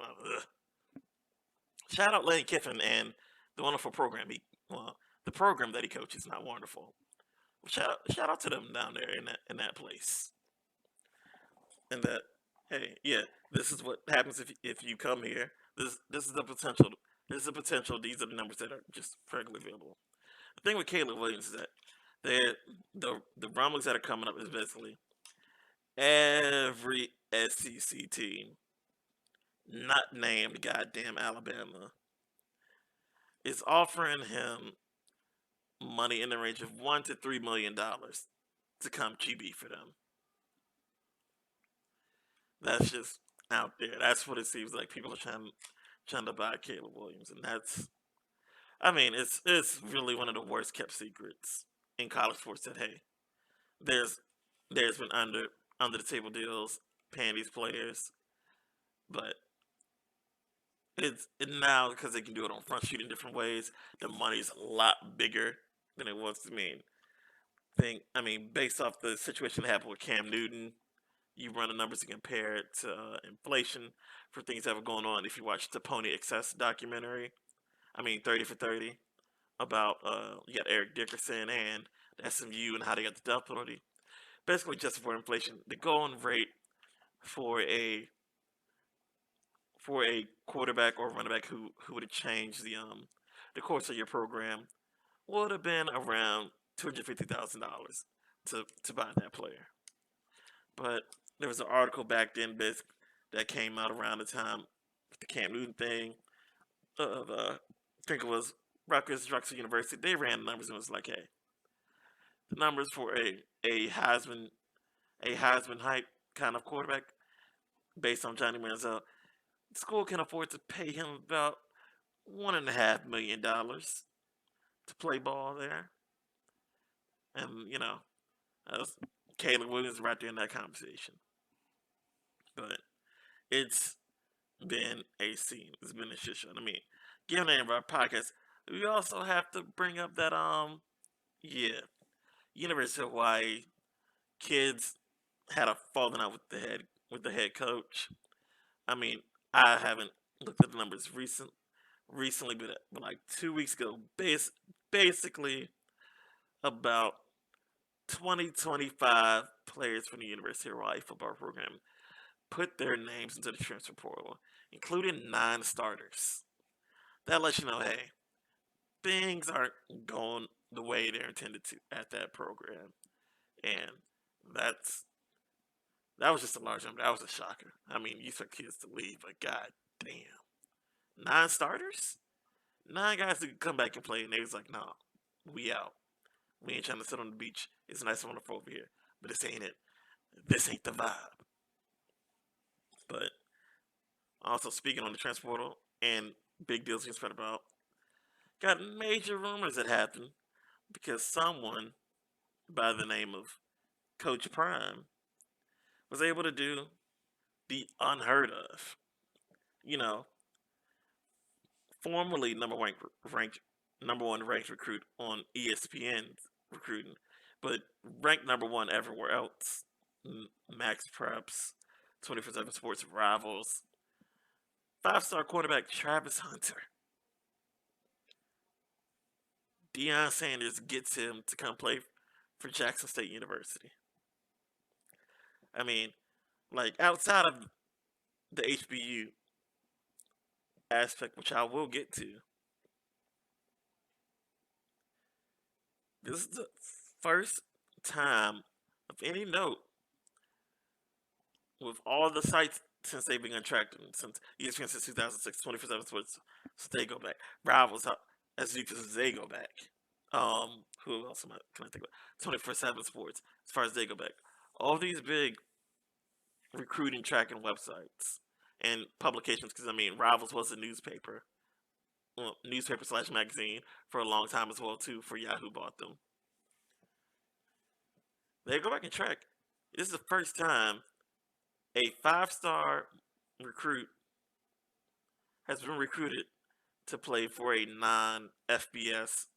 Shout out Lane Kiffin and the wonderful program. The program that he coaches is not wonderful. Shout out to them down there in that place. And that, hey, yeah, this is what happens if you come here. This is the potential. This is the potential. These are the numbers that are just regularly available. The thing with Caleb Williams is that the rumblings that are coming up is basically every SEC team, not named goddamn Alabama, is offering him money in the range of $1 to $3 million to come QB for them. That's just out there. That's what it seems like. People are trying to buy Caleb Williams, and it's really one of the worst kept secrets in college sports. That hey, there's been under the table deals paying these players, but now because they can do it on Front Street in different ways. The money's a lot bigger than it was. Based off the situation that happened with Cam Newton, you run the numbers and compare it to inflation for things that were going on. If you watch the Pony Excess documentary, 30 for 30, about you got Eric Dickerson and the SMU and how they got the death penalty. Basically, just for inflation, the going rate for a quarterback or running back who would have changed the course of your program would have been around $250,000 to buy that player. But there was an article back then that came out around the time with the Cam Newton thing of I think it was Rutgers Drexel University. They ran the numbers and it was like, hey, the numbers for a Heisman hype kind of quarterback based on Johnny Manziel, the school can afford to pay him about $1.5 million to play ball there. And Caleb Williams right there in that conversation. But it's been a scene. It's been a shit show. Given the name of our podcast, we also have to bring up that University of Hawaii kids had a falling out with the head coach. I haven't looked at the numbers recently, but like 2 weeks ago, basically about 20-25 players from the University of Hawaii football program put their names into the transfer portal, including 9 starters. That lets you know, hey, things aren't going the way they're intended to at that program, and that was just a large number. That was a shocker. You expect kids to leave, but god damn, 9 starters, 9 guys who could come back and play, and they was like, nah, we out. We ain't trying to sit on the beach. It's nice and wonderful over here, but this ain't it. This ain't the vibe. But also speaking on the transfer portal and big deals being spread about, got major rumors that happened because someone by the name of Coach Prime was able to do the unheard of. Formerly number one ranked recruit on ESPN recruiting, but ranked number one everywhere else. Max Preps, 24/7 Sports Rivals, 5-star quarterback Travis Hunter. Deion Sanders gets him to come play for Jackson State University. Outside of the HBU aspect, which I will get to, this is the first time of any note with all the sites since they've been contracted, since ESPN since 2006, 24/7 Sports, so they go back. Rivals, as deep as they go back. Who else can I think of? 24/7 Sports, as far as they go back. All these big recruiting tracking websites and publications, because Rivals was a newspaper newspaper/magazine for a long time as well too. For Yahoo bought them. They go back and track. This is the first time a 5-star recruit has been recruited to play for a non-FBS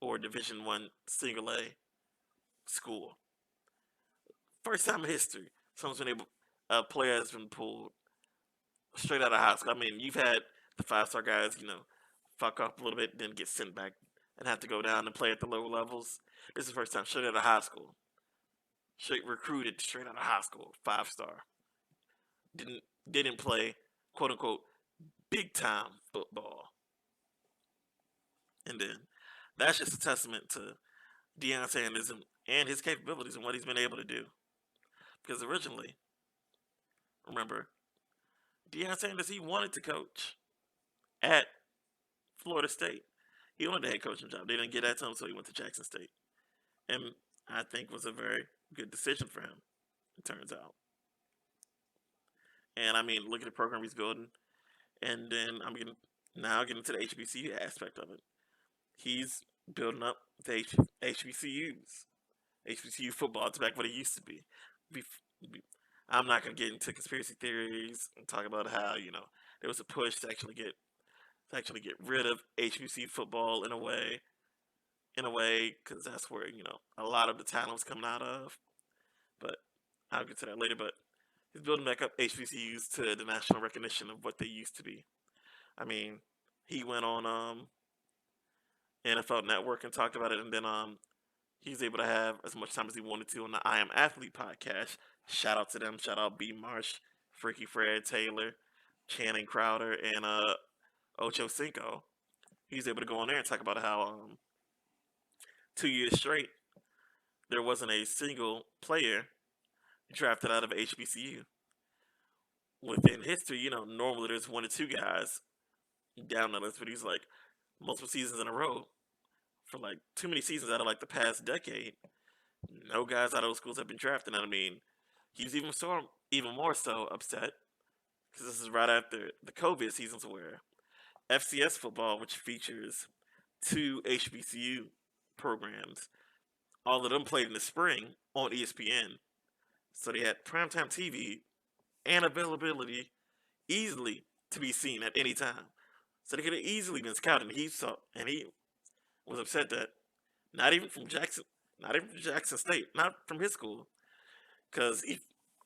or Division One single A school. First time in history, someone's been able, a player has been pulled straight out of high school. I mean, you've had the 5-star guys, fuck up a little bit, then get sent back and have to go down and play at the lower levels. This is the first time straight out of high school, straight recruited straight out of high school, 5-star. Didn't play quote unquote big time football, and then that's just a testament to Deion Sanders and his capabilities and what he's been able to do. Because originally, remember, Deion Sanders, he wanted to coach at Florida State. He wanted the head coaching job. They didn't get that to him, so he went to Jackson State. And I think was a very good decision for him, it turns out. And I mean, look at the program he's building. And then I'm getting to the HBCU aspect of it. He's building up the HBCUs. HBCU football to back what it used to be. I'm not gonna get into conspiracy theories and talk about how there was a push to actually get rid of HBCU football in a way, because that's where a lot of the talent was coming out of. But I'll get to that later. But he's building back up HBCUs to the national recognition of what they used to be. I mean, he went on NFL Network and talked about it, and then he's able to have as much time as he wanted to on the I Am Athlete podcast. Shout out to them. Shout out B Marsh, Freaky Fred Taylor, Channing Crowder, and Ocho Cinco. He's able to go on there and talk about how 2 years straight there wasn't a single player drafted out of HBCU. Within history, normally there's 1 or 2 guys down the list, but he's like multiple seasons in a row for like too many seasons out of like the past decade. No guys out of those schools have been drafted. And I mean, he's even more so upset because this is right after the COVID seasons where FCS football, which features 2 HBCU programs, all of them played in the spring on ESPN. So they had primetime TV and availability easily to be seen at any time. So they could have easily been scouted. And he was upset that not even from Jackson State, not from his school, because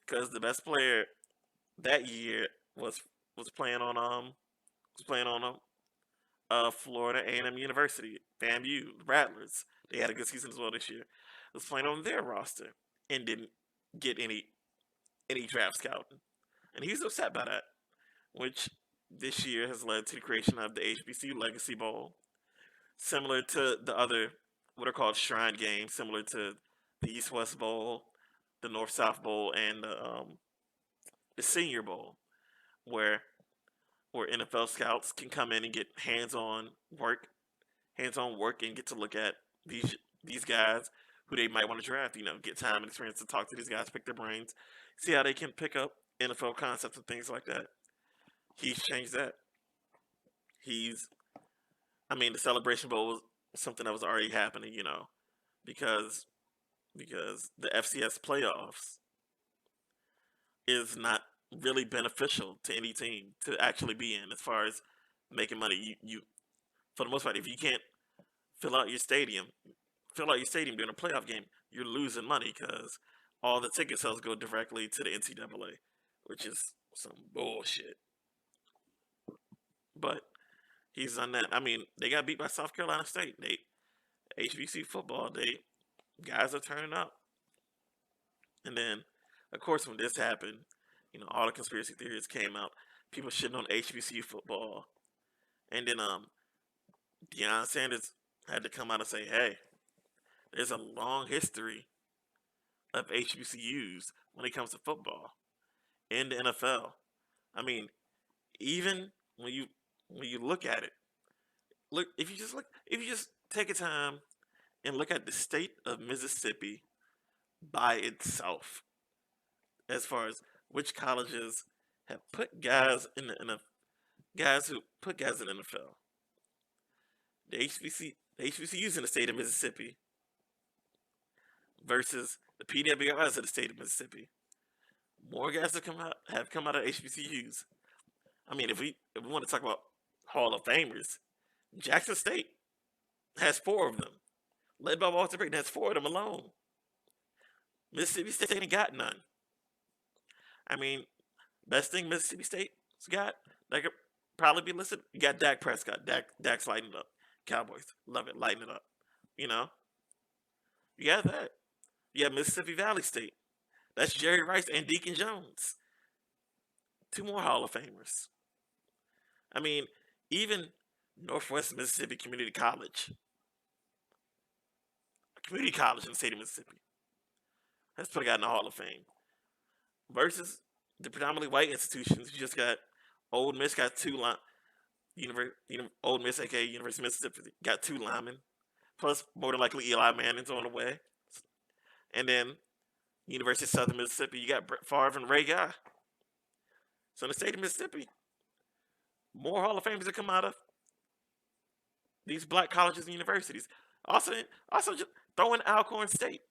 the best player that year was playing on Florida A&M University, FAMU, Rattlers. They had a good season as well this year. Was playing on their roster and didn't get any draft scouting, and he's upset by that, which this year has led to the creation of the HBCU Legacy Bowl, similar to the other what are called Shrine Games, similar to the East West Bowl, the North South Bowl, and the Senior Bowl, where NFL scouts can come in and get hands-on work, and get to look at these guys who they might want to draft. Get time and experience to talk to these guys, pick their brains, see how they can pick up NFL concepts and things like that. He's changed that. The Celebration Bowl was something that was already happening, because the FCS playoffs is not really beneficial to any team to actually be in as far as making money. You for the most part, if you can't fill out your stadium during a playoff game, you're losing money because all the ticket sales go directly to the NCAA, which is some bullshit. But he's done that. I mean, they got beat by South Carolina State. HBC football, guys are turning up. And then, of course, when this happened, all the conspiracy theories came out. People shitting on HBCU football. And then Deion Sanders had to come out and say, hey, there's a long history of HBCUs when it comes to football in the NFL. I mean, even when you look at it, if you just take a time and look at the state of Mississippi by itself, as far as which colleges have put guys in the guys who put guys in the NFL. the HBCUs in the state of Mississippi versus the PWIs of the state of Mississippi. More guys have come out of HBCUs. I mean, if we want to talk about Hall of Famers, Jackson State has 4 of them, led by Walter Payton. Has 4 of them alone. Mississippi State ain't got none. I mean, best thing Mississippi State's got that could probably be listed. You got Dak Prescott. Dak's lighting it up. Cowboys love it, lighting it up. You know, you got that. You have Mississippi Valley State. That's Jerry Rice and Deacon Jones. 2 more Hall of Famers. I mean, even Northwest Mississippi Community College, a community college in the state of Mississippi, has put a guy in the Hall of Fame. Versus the predominantly white institutions, you just got Old Miss got 2 Old Miss, aka University of Mississippi, got 2 linemen. Plus, more than likely, Eli Manning's on the way. And then University of Southern Mississippi, you got Brett Favre and Ray Guy. So in the state of Mississippi, more Hall of Famers that come out of these black colleges and universities. Also just throw in Alcorn State.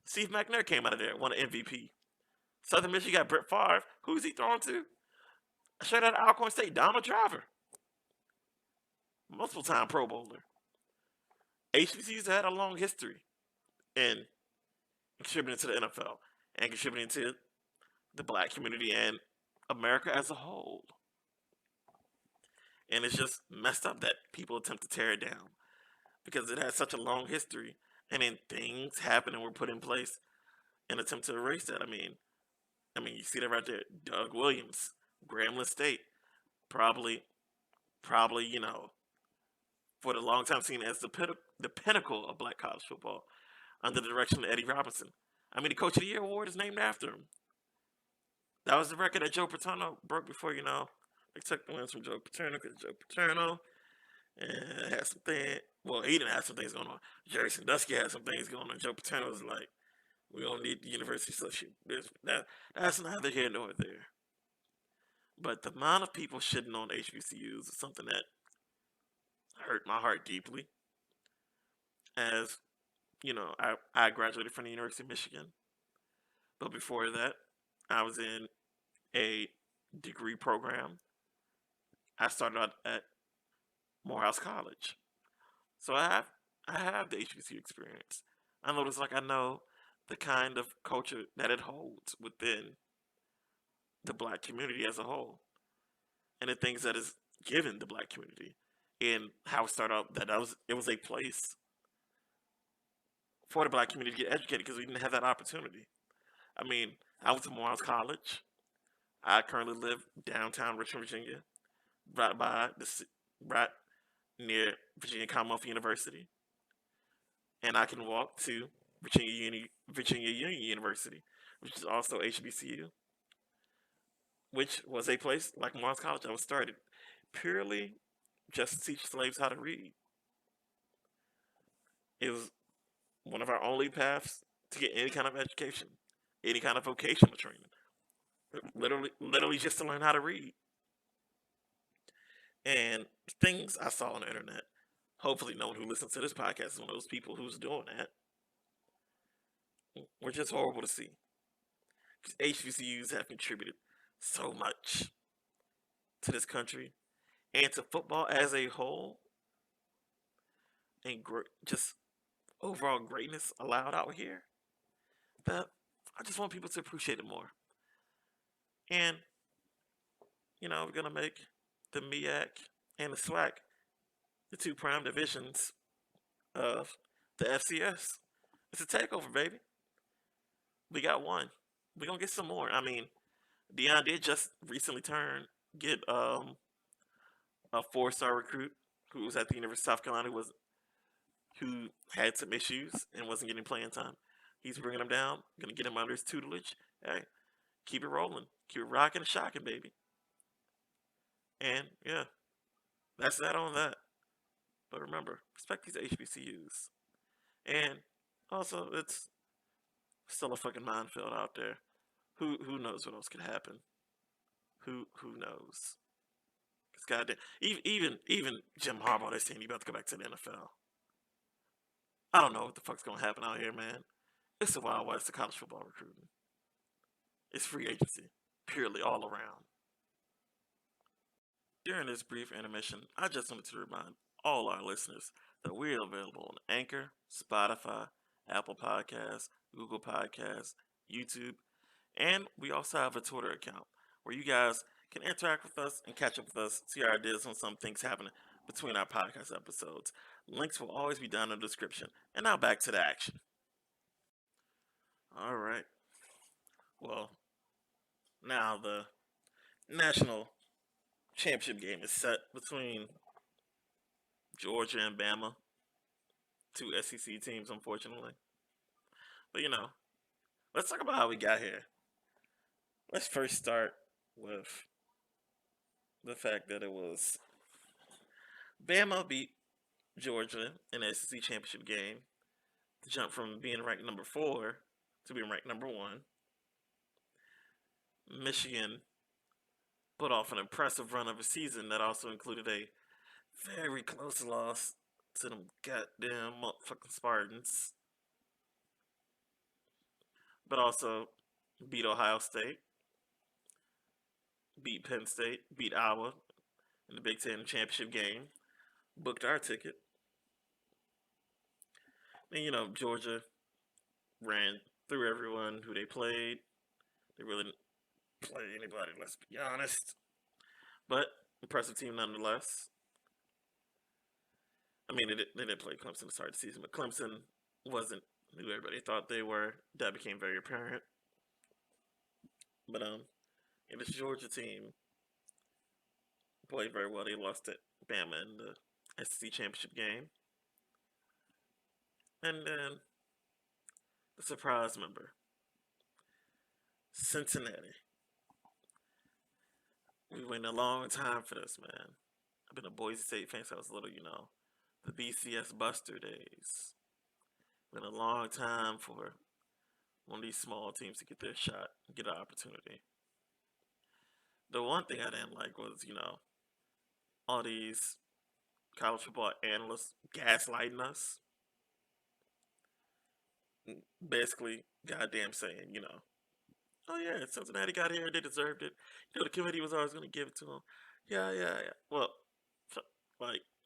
Steve McNair came out of there, won an MVP. Southern Michigan got Brett Favre. Who's he throwing to? Straight out of Alcorn State, Donald Driver. Multiple time Pro Bowler. HBCUs had a long history in contributing to the NFL and contributing to the black community and America as a whole. And it's just messed up that people attempt to tear it down because it has such a long history, and then things happen and were put in place in an attempt to erase that. I mean, you see that right there. Doug Williams, Grambling State, probably, you know, for the long time seen as the pinnacle of black college football under the direction of Eddie Robinson. I mean, the Coach of the Year award is named after him. That was the record that Joe Paterno broke before, you know, they took the wins from Joe Paterno because Joe Paterno had some things. Well, he didn't have some things going on. Jerry Sandusky had some things going on. Joe Paterno was like, we don't need the university stuff. That's neither here nor there. But the amount of people shitting on HBCUs is something that hurt my heart deeply. As you know, I graduated from the University of Michigan, but before that, I was in a degree program. I started out at Morehouse College, so I have the HBCU experience. I know the kind of culture that it holds within the black community as a whole, and the things that is given the black community, and how it started out. It was a place for the black community to get educated because we didn't have that opportunity. I mean, I went to Morehouse College. I currently live downtown Richmond, Virginia, right near Virginia Commonwealth University, and I can walk to Virginia Union University, which is also HBCU, which was a place like Morehouse College that was started purely just to teach slaves how to read. It was one of our only paths to get any kind of education, any kind of vocational training. Literally just to learn how to read. And things I saw on the internet, hopefully no one who listens to this podcast is one of those people who's doing that, were just horrible to see. Because HBCUs have contributed so much to this country and to football as a whole, and just overall greatness allowed out here, that I just want people to appreciate it more. And, you know, we're going to make the MEAC and the SWAC the 2 prime divisions of the FCS. It's a takeover, baby. We got one. We're going to get some more. I mean, Deion did just recently get a 4-star recruit who was at the University of South Carolina who had some issues and wasn't getting playing time. He's bringing him down, going to get him under his tutelage. Hey, keep it rolling. Keep it rocking and shocking, baby. And, yeah, that's that on that. But remember, respect these HBCUs. And also, it's still a fucking minefield out there. Who knows what else could happen? Who knows? It's goddamn. Even Jim Harbaugh, they're saying he about to go back to the NFL. I don't know what the fuck's gonna happen out here, man. It's the Wild West of college football recruiting. It's free agency, purely all around. During this brief intermission, I just wanted to remind all our listeners that we're available on Anchor, Spotify, Apple Podcasts, Google Podcasts, YouTube, and we also have a Twitter account where you guys can interact with us and catch up with us, see our ideas on some things happening between our podcast episodes. Links will always be down in the description. And now back to the action. All right. Well, now the national championship game is set between Georgia and Bama, two SEC teams, unfortunately. But let's talk about how we got here. Let's first start with the fact that it was Bama beat Georgia in the SEC championship game to jump from being ranked number 4 to being ranked number 1. Michigan put off an impressive run of a season that also included a very close loss to them goddamn motherfucking Spartans. But also beat Ohio State, beat Penn State, beat Iowa in the Big Ten championship game, booked our ticket. And Georgia ran through everyone who they played. They really didn't play anybody, let's be honest. But impressive team nonetheless. I mean, they didn't play Clemson to start the season, but Clemson wasn't who everybody thought they were. That became very apparent. But this Georgia team played very well. They lost to Bama in the SEC championship game. And then the surprise member, Cincinnati. We waited a long time for this, man. I've been a Boise State fan since I was little, the BCS Buster days. Been a long time for one of these small teams to get their shot, get an opportunity. The one thing I didn't like was, all these college football analysts gaslighting us. Basically, goddamn saying, oh yeah, Cincinnati got here, they deserved it. The committee was always going to give it to them. Yeah. Well,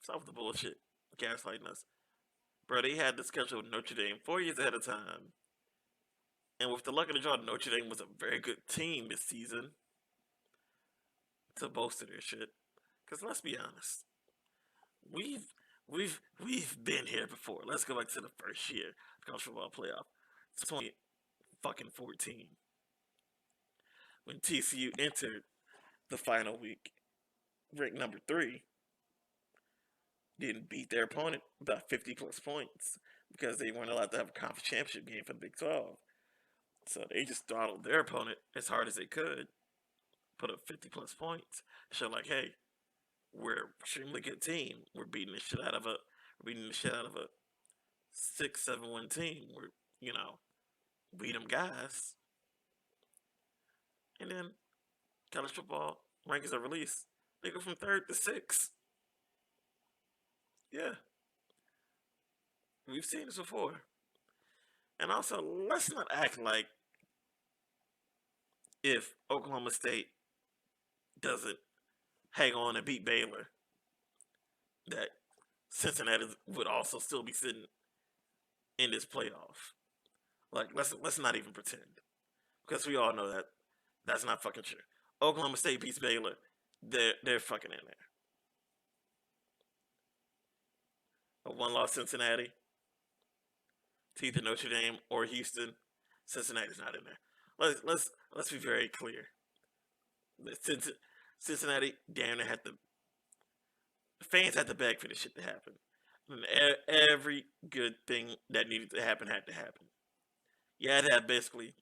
stop with the bullshit, gaslighting us. Bro, they had the schedule of Notre Dame 4 years ahead of time. And with the luck of the draw, Notre Dame was a very good team this season to boast of their shit. Because let's be honest, we've been here before. Let's go back to the first year of college football playoff, 2014, when TCU entered the final week, ranked number 3, didn't beat their opponent about 50 plus points because they weren't allowed to have a conference championship game for the Big 12. So they just throttled their opponent as hard as they could, put up 50 plus points, show like, hey, we're an extremely good team. We're beating the shit out of a 6-7-1 team. We're beat them guys. And then college football rankings are released. They go from 3rd to 6th. Yeah. We've seen this before. And also, let's not act like if Oklahoma State doesn't hang on and beat Baylor, that Cincinnati would also still be sitting in this playoff. Let's not even pretend, because we all know that that's not fucking true. Oklahoma State beats Baylor, they're fucking in there. A one-loss Cincinnati to either Notre Dame or Houston, Cincinnati's not in there. Let's be very clear. Cincinnati damn near had to. The fans had to beg for this shit to happen. And every good thing that needed to happen had to happen. You had to have basically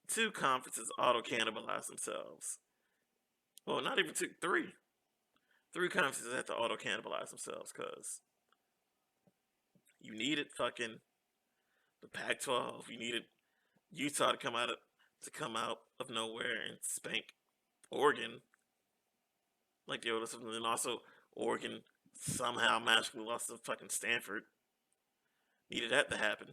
2 conferences auto-cannibalize themselves. Well, not even 2, 3. 3 conferences had to auto-cannibalize themselves because you needed fucking the Pac-12. You needed Utah to come out of nowhere and spank Oregon. like the oldest, and then also Oregon somehow magically lost to fucking Stanford. Needed that to happen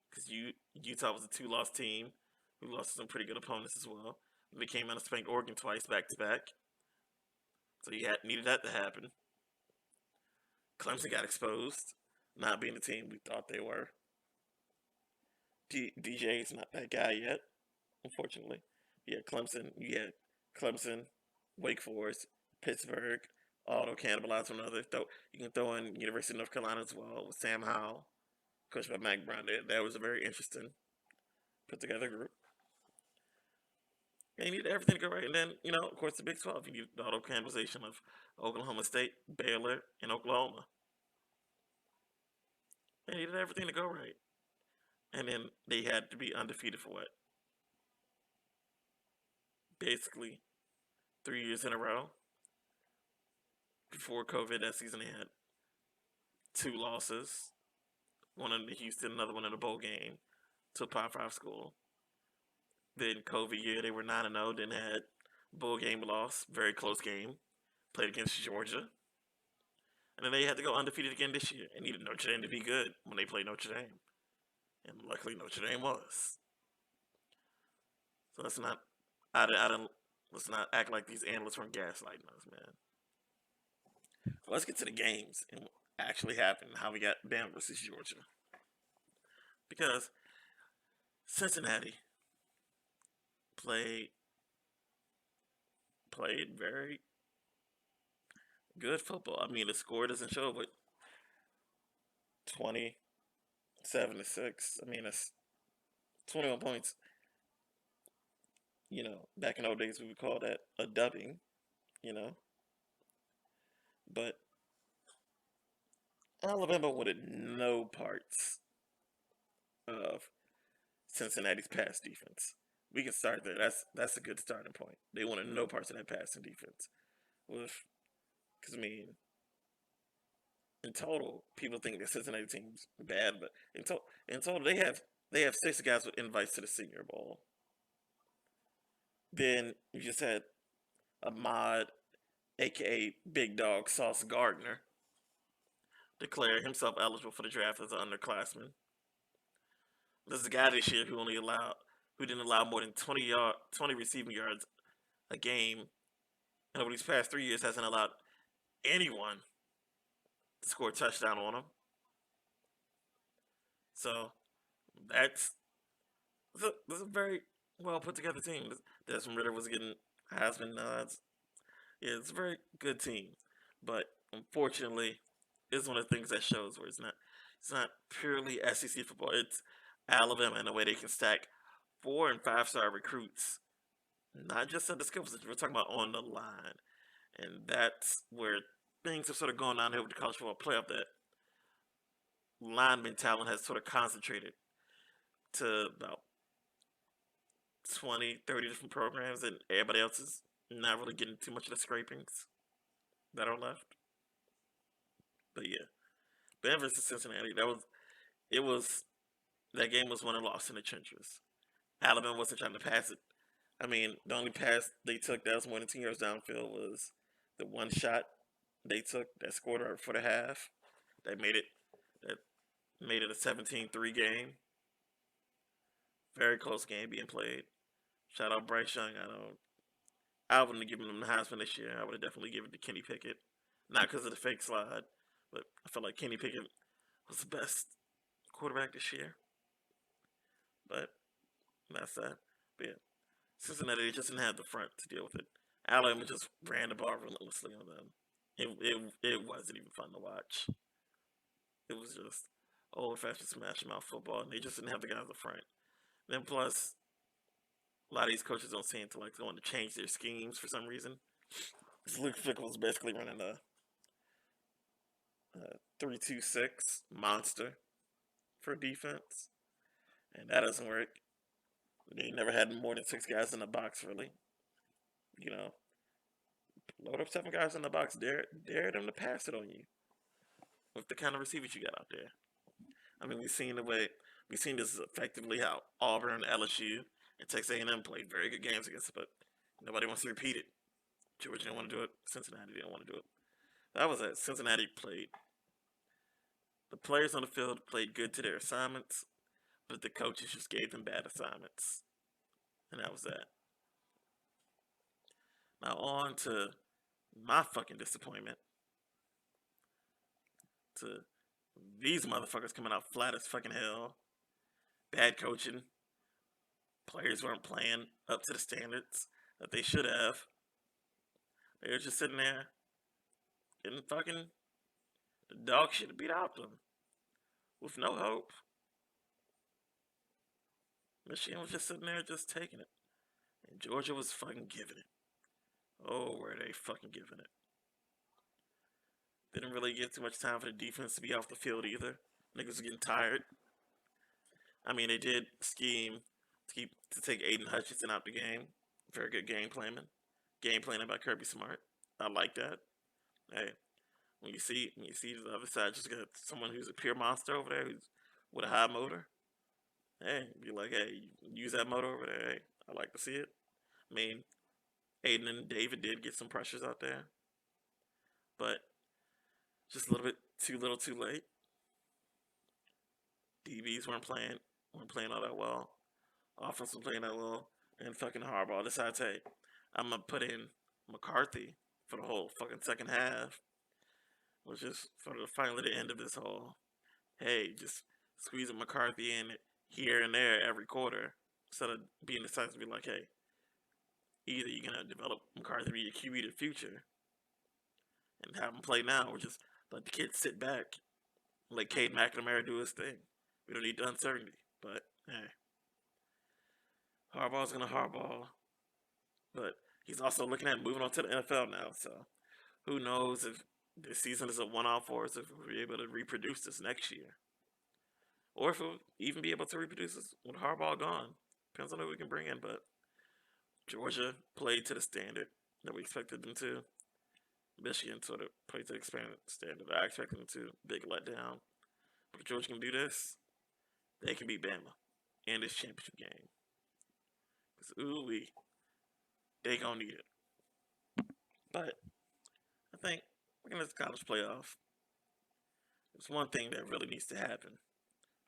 because Utah was a two-loss team who lost to some pretty good opponents as well. They came out and spanked Oregon twice back to back, so you had needed that to happen. Clemson got exposed, not being the team we thought they were. DJ's not that guy yet, unfortunately. You had Clemson, Wake Forest, Pittsburgh, auto cannibalize one another. You can throw in University of North Carolina as well with Sam Howell, coached by Mac Brown. That was a very interesting put together group. And you need everything to go right. And then, of course, the Big 12. You need the auto cannibalization of Oklahoma State, Baylor, and Oklahoma. They needed everything to go right. And then they had to be undefeated for what? Basically 3 years in a row. Before COVID, that season they had 2 losses. One in the Houston, another one in a bowl game to a Power 5 school. Then COVID year, they were 9-0, then had bowl game loss, very close game. Played against Georgia. And then they had to go undefeated again this year and needed Notre Dame to be good when they played Notre Dame. And luckily Notre Dame was. So let's not act like these analysts weren't gaslighting us, man. Let's get to the games and what actually happened, how we got Bama versus Georgia. Because Cincinnati played very good football. I mean, the score doesn't show, but 27-6. I mean, that's 21 points. Back in old days, we would call that a dubbing. But Alabama wanted no parts of Cincinnati's pass defense. We can start there. That's a good starting point. They wanted no parts of that passing defense. Because in total, people think the Cincinnati team's bad, but in total they have 6 guys with invites to the Senior Bowl. Then you just had Ahmad, aka Big Dog Sauce Gardner, declare himself eligible for the draft as an underclassman. There's a guy this year who didn't allow more than 20 receiving yards a game, and over these past 3 years hasn't allowed anyone to score a touchdown on him. So that's a very well put together team. Desmond Ridder was getting Heisman nods. Yeah, it's a very good team, but unfortunately, it's one of the things that shows where it's not purely SEC football. It's Alabama and the way they can stack 4 and 5-star recruits, not just at the skill position. We're talking about on the line, and that's where things have sort of gone downhill with the college football playoff. That lineman talent has sort of concentrated to about 20, 30 different programs, and everybody else is not really getting too much of the scrapings that are left. But yeah, Bama versus Cincinnati. That game was won and lost in the trenches. Alabama wasn't trying to pass it. I mean, the only pass they took that was more than 10 yards downfield was the one shot they took that scored for the half. That made it a 17-3 game. Very close game being played. Shout out Bryce Young. I wouldn't have given him the Heisman this year. I would have definitely given it to Kenny Pickett. Not because of the fake slide, but I felt like Kenny Pickett was the best quarterback this year. But that's that. But yeah, Cincinnati just didn't have the front to deal with it. Alabama just ran the ball relentlessly on them. It wasn't even fun to watch. It was just old-fashioned smash-mouth football, and they just didn't have the guys up front. Then plus, a lot of these coaches don't seem to want to change their schemes for some reason. Luke Fickell's basically running a 3-2-6 monster for defense, and that doesn't work. They never had more than 6 guys in the box, really. Load up 7 guys in the box, dare them to pass it on you with the kind of receivers you got out there. I mean, we've seen this effectively how Auburn, LSU, and Texas A&M played very good games against it, but Nobody wants to repeat it. Georgia didn't want to do it. Cincinnati didn't want to do it. That was it. Cincinnati played. The players on the field played good to their assignments, but the coaches just gave them bad assignments. And that was that. Now on to my fucking disappointment. To these motherfuckers coming out flat as fucking hell. Bad coaching. Players weren't playing up to the standards that they should have. They were just sitting there getting fucking the dog shit beat out of them with no hope. Michigan was just sitting there just taking it. And Georgia was fucking giving it. Oh, were they fucking giving it. Didn't really get too much time for the defense to be off the field either. Niggas was getting tired. I mean, they did scheme to take Aiden Hutchinson out the game. Very good game planning. Game planning by Kirby Smart. I like that. Hey, when you see the other side just got someone who's a pure monster over there who's with a high motor. Hey, be like, hey, use that motor over there. Hey, I like to see it. I mean, Aiden and David did get some pressures out there, but just a little bit too little, too late. DBs weren't playing all that well. Offense was playing that well, and fucking Harbaugh decided, hey, I'm gonna put in McCarthy for the whole fucking second half, which is for finally the end of this whole, hey, just squeezing McCarthy in here and there every quarter instead of being decisive to be like, hey, either you're gonna develop McCarthy to be your QB of the future and have him play now, or just let the kid sit back, let Cade McNamara do his thing. We don't need the uncertainty, but hey, Harbaugh's gonna Harbaugh, but he's also looking at moving on to the NFL now. So who knows if this season is a one-off for us, if we'll be able to reproduce this next year, or if we'll even be able to reproduce this with Harbaugh gone. Depends on who we can bring in, but Georgia played to the standard that we expected them to. Michigan sort of played to the expanded standard I expected them to. Big letdown. But if Georgia can do this, they can beat Bama in this championship game. Because, ooh-wee, they gonna need it. But I think looking at the college playoff, there's one thing that really needs to happen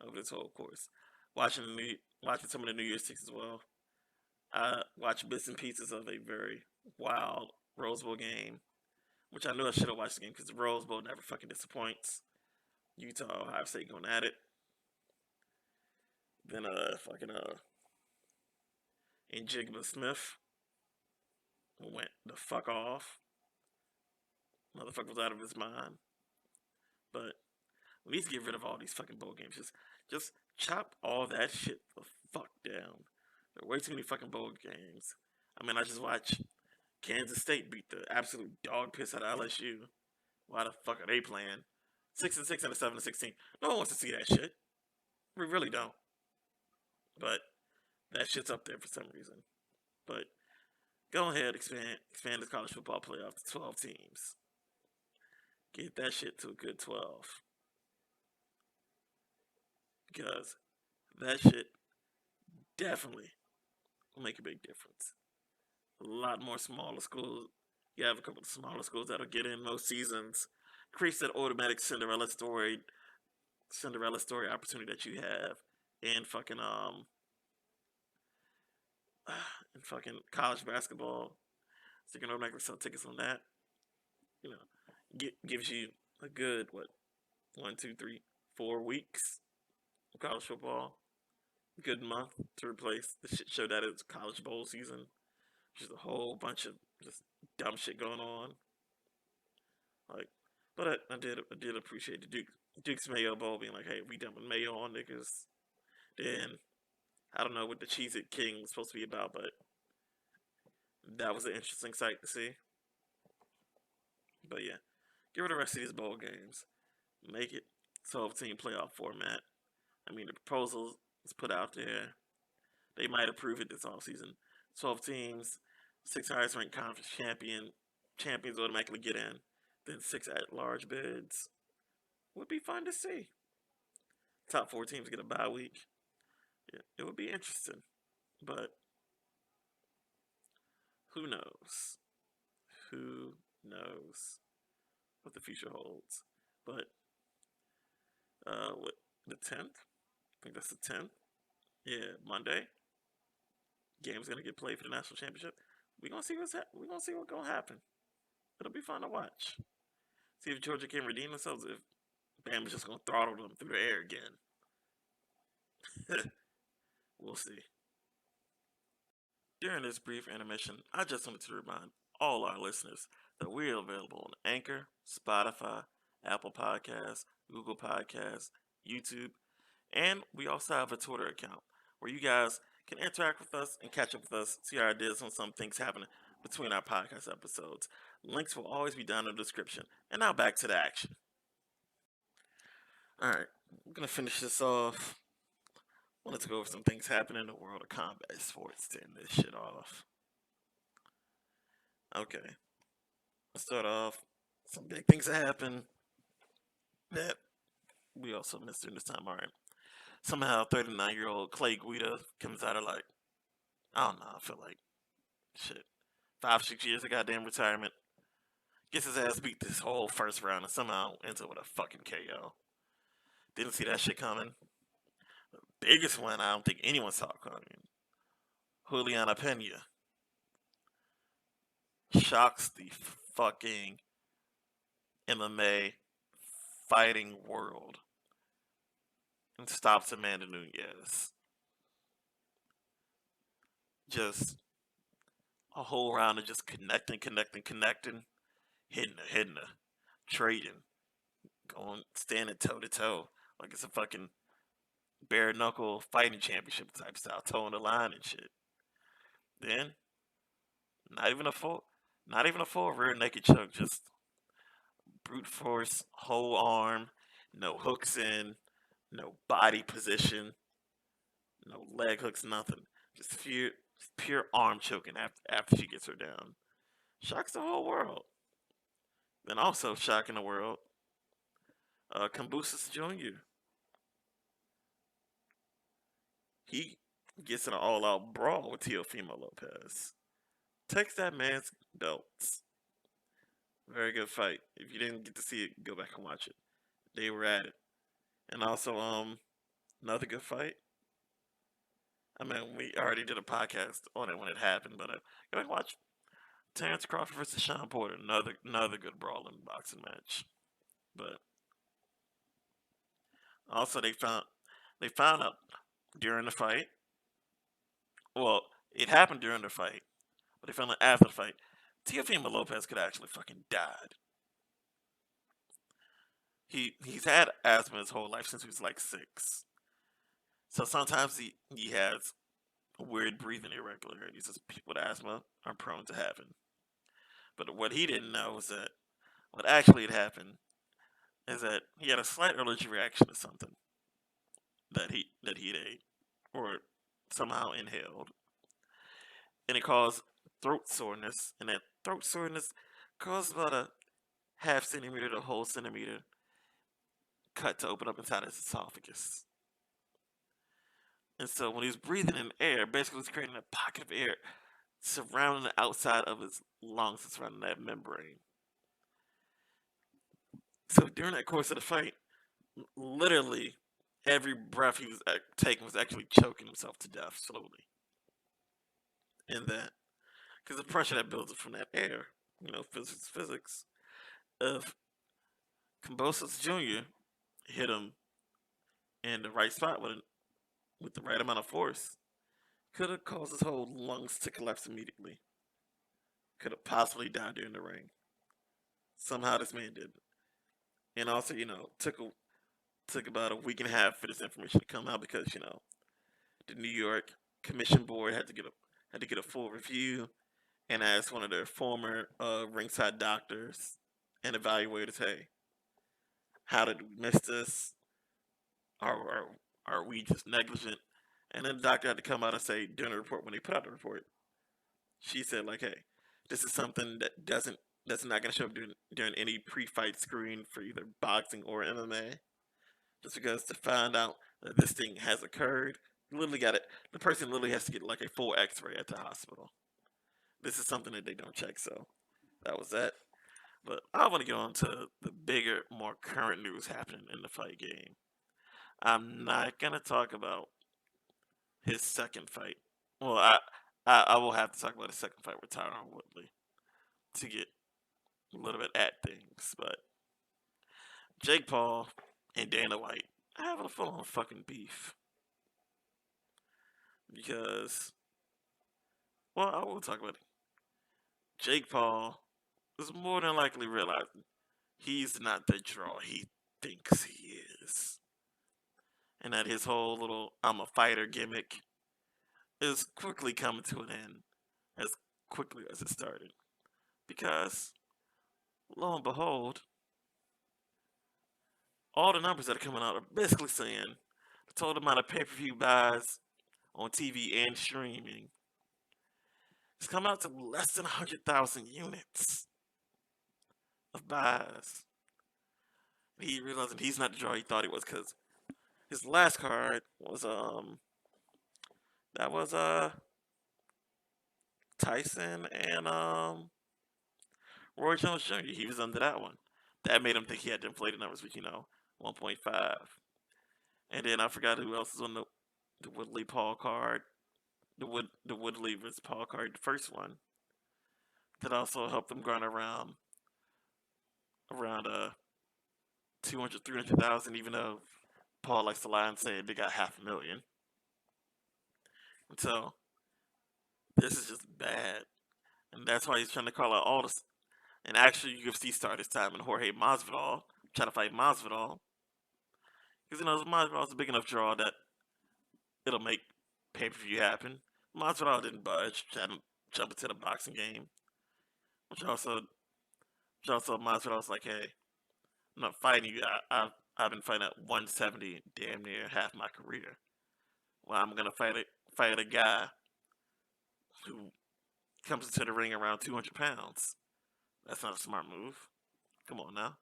over this whole course. Watching some of the New Year's Six as well. I watched bits and pieces of a very wild Rose Bowl game, which I knew I should have watched the game because the Rose Bowl never fucking disappoints. Utah, Ohio State going at it. Then Njigba Smith went the fuck off. Motherfucker was out of his mind. But we need to get rid of all these fucking bowl games. Just chop all that shit the fuck down. There are way too many fucking bowl games. I mean, I just watched Kansas State beat the absolute dog piss out of LSU. Why the fuck are they playing? 6-6 and a 7-16. No one wants to see that shit. We really don't. But that shit's up there for some reason. But go ahead, expand the college football playoff to 12 teams. Get that shit to a good 12. Because that shit definitely will make a big difference. A lot more smaller schools. You have a couple of smaller schools that'll get in most seasons. Increase that automatic Cinderella story opportunity that you have in fucking college basketball. So you can automatically sell tickets on that. You know, gives you a good 1, 2, 3, 4 weeks of college football. Good month to replace the shit show that is college bowl season. Just a whole bunch of just dumb shit going on. But I did appreciate the Duke's Mayo Bowl being like, hey, we dumping Mayo on niggas. Then I don't know what the Cheez It King was supposed to be about, but that was an interesting sight to see. But yeah, get rid of the rest of these bowl games. Make it 12-team playoff format. I mean, the proposal is put out there. They might approve it this offseason. 12 teams, 6 highest ranked conference champions automatically get in. Then 6 at-large bids. Would be fun to see. Top 4 teams get a bye week. Yeah, it would be interesting. But who knows? Who knows what the future holds? But what the 10th? I think that's the 10th. Yeah, Monday. Game's gonna get played for the national championship. We gonna see we gonna see what's gonna happen. It'll be fun to watch. See if Georgia can redeem themselves. If Bama's just gonna throttle them through the air again. We'll see. During this brief intermission, I just wanted to remind all our listeners that we are available on Anchor, Spotify, Apple Podcasts, Google Podcasts, YouTube, and we also have a Twitter account where you guys can interact with us and catch up with us, see our ideas on some things happening between our podcast episodes. Links will always be down in the description. And now back to the action. Alright, I'm going to finish this off. Wanted to go over some things happening in the world of combat sports to end this shit off. Okay. Let's start off. Some big things that happened that we also missed during this time. Alright. Somehow 39-year-old Clay Guida comes out of like, I don't know, I feel like shit. 5-6 years of goddamn retirement. Gets his ass beat this whole first round and somehow ends up with a fucking KO. Didn't see that shit coming. The biggest one I don't think anyone saw coming. Juliana Pena shocks the fucking MMA fighting world and stops Amanda Nunes. Just a whole round of just connecting, hitting her, trading, going, standing toe to toe, like it's a fucking bare knuckle fighting championship type style, toeing the line and shit. Then, not even a full rear naked choke, just brute force, whole arm, no hooks in, no body position, no leg hooks, nothing. Just pure arm choking after she gets her down. Shocks the whole world. Then also shocking the world, Kambosos Jr. He gets in an all-out brawl with Teofimo Lopez. Takes that man's belts. Very good fight. If you didn't get to see it, go back and watch it. They were at it. And also, another good fight. I mean, we already did a podcast on it when it happened, but go back and watch Terence Crawford versus Sean Porter. Another good brawling boxing match. But also they found out during the fight. Well, it happened during the fight, but they found out after the fight. Teofimo Lopez could actually fucking died. He's had asthma his whole life since he was like 6. So sometimes he has weird breathing irregularities as people with asthma are prone to having. But what he didn't know was that what actually had happened is that he had a slight allergic reaction to something that he'd ate or somehow inhaled, and it caused throat soreness, and that throat soreness caused about a half centimeter to a whole centimeter cut to open up inside his esophagus. And so when he was breathing in air, basically was creating a pocket of air surrounding the outside of his lungs, surrounding that membrane. So during that course of the fight, literally every breath he was taking was actually choking himself to death slowly. And that, because the pressure that builds up from that air, physics, if Kambosos Jr. hit him in the right spot with the right amount of force, could have caused his whole lungs to collapse immediately. Could have possibly died during the ring. Somehow this man did. And also, took about a week and a half for this information to come out because, the New York Commission Board had to get a full review and ask one of their former ringside doctors and evaluators, hey, how did we miss this? Are we just negligent? And then the doctor had to come out and say during the report, when they put out the report, she said like, hey, this is something that's not going to show up during any pre-fight screen for either boxing or MMA. Just because to find out that this thing has occurred, the person literally has to get like a full X-ray at the hospital. this is something that they don't check. So that was that. But I want to get on to the bigger, more current news happening in the fight game. I'm not gonna talk about his second fight. Well, I will have to talk about his second fight with Tyron Woodley to get a little bit at things. But Jake Paul and Dana White having a full on fucking beef because, well, I will talk about it. Jake Paul is more than likely realizing he's not the draw he thinks he is, and that his whole little "I'm a fighter" gimmick is quickly coming to an end as quickly as it started. Because, lo and behold, all the numbers that are coming out are basically saying the total amount of pay-per-view buys on TV and streaming is coming out to less than 100,000 units of buys. He realizing he's not the draw he thought he was because his last card was that was Tyson and Roy Jones Jr. He was under that one. That made him think he had to inflate the numbers, which 1.5. And then I forgot who else is on the Woodley Paul card. The Woodley vs Paul card, the first one. That also helped them garner around 200, 300,000, even though Paul likes to lie and say they got 500,000. And so this is just bad. And that's why he's trying to call out all this. And actually, UFC star this time, and Jorge Masvidal trying to fight Masvidal. Because Masvidal's a big enough draw that it'll make pay-per-view happen. Masvidal didn't budge, trying to jump into the boxing game. Which also Masvidal's like, hey, I'm not fighting you. I've been fighting at 170 damn near half my career. Well, I'm gonna fight a guy who comes into the ring around 200 pounds. That's not a smart move. Come on now.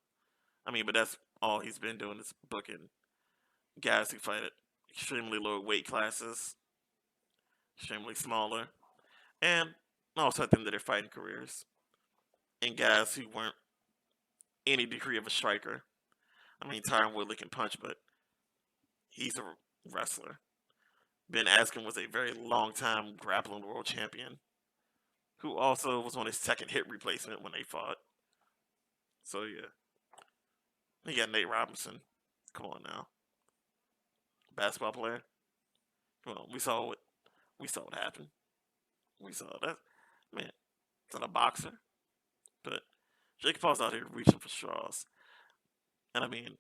I mean, but that's all he's been doing is booking guys who fight at extremely low weight classes, extremely smaller, and also at the end of their fighting careers, and guys who weren't any degree of a striker. I mean, Tyron Woodley can punch, but he's a wrestler. Ben Askren was a very long time grappling world champion, who also was on his second hip replacement when they fought. So yeah, you got Nate Robinson. Come on now, basketball player. Well, we saw what happened. We saw that. Man, it's not a boxer, but Jake Paul's out here reaching for straws. And I mean,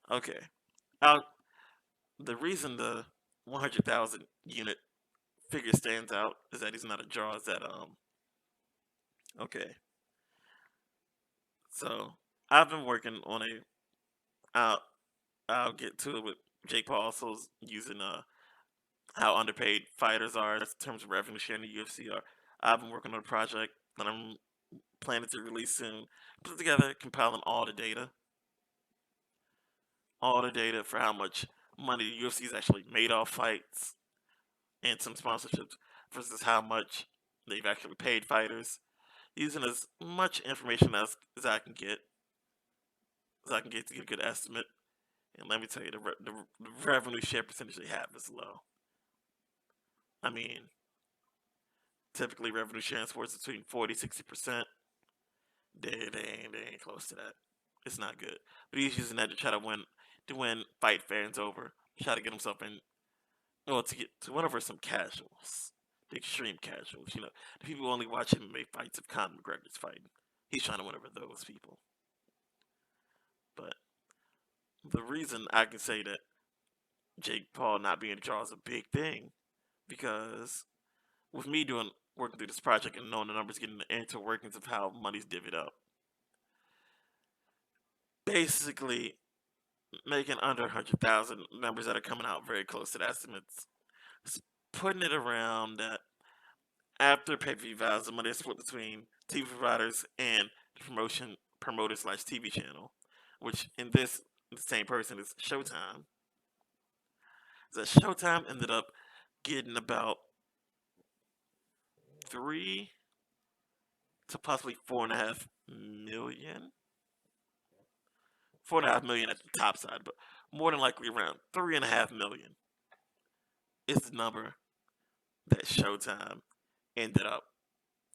okay, out the reason the 100,000 unit figure stands out is that he's not a draw. Is that okay? So I've been working on a. I'll I'll get to it with Jake Paul also using how underpaid fighters are in terms of revenue share in the UFC. Are I've been working on a project that I'm planning to release soon. Put together, compiling all the data for how much money the UFC's actually made off fights and some sponsorships versus how much they've actually paid fighters. Using as much information as I can get, to get a good estimate. And let me tell you, the revenue share percentage they have is low. I mean, typically revenue share in sports is between 40-60%. They ain't close to that. It's not good. But he's using that to try to win fight fans over, try to get himself in, well, to win over some casuals, the extreme casuals. The people who only watch MMA fights if Conor McGregor's fighting. He's trying to win over those people. But the reason I can say that Jake Paul not being a draw is a big thing because with me working through this project and knowing the numbers, getting the inner workings of how money's divvied up, basically making under 100,000 numbers that are coming out very close to the estimates, putting it around that after pay-per-view values, the money is split between TV providers and the promoter/TV channel, which in this the same person is Showtime. That Showtime ended up getting about 3 to possibly 4.5 million. 4.5 million at the top side, but more than likely around 3.5 million is the number that Showtime ended up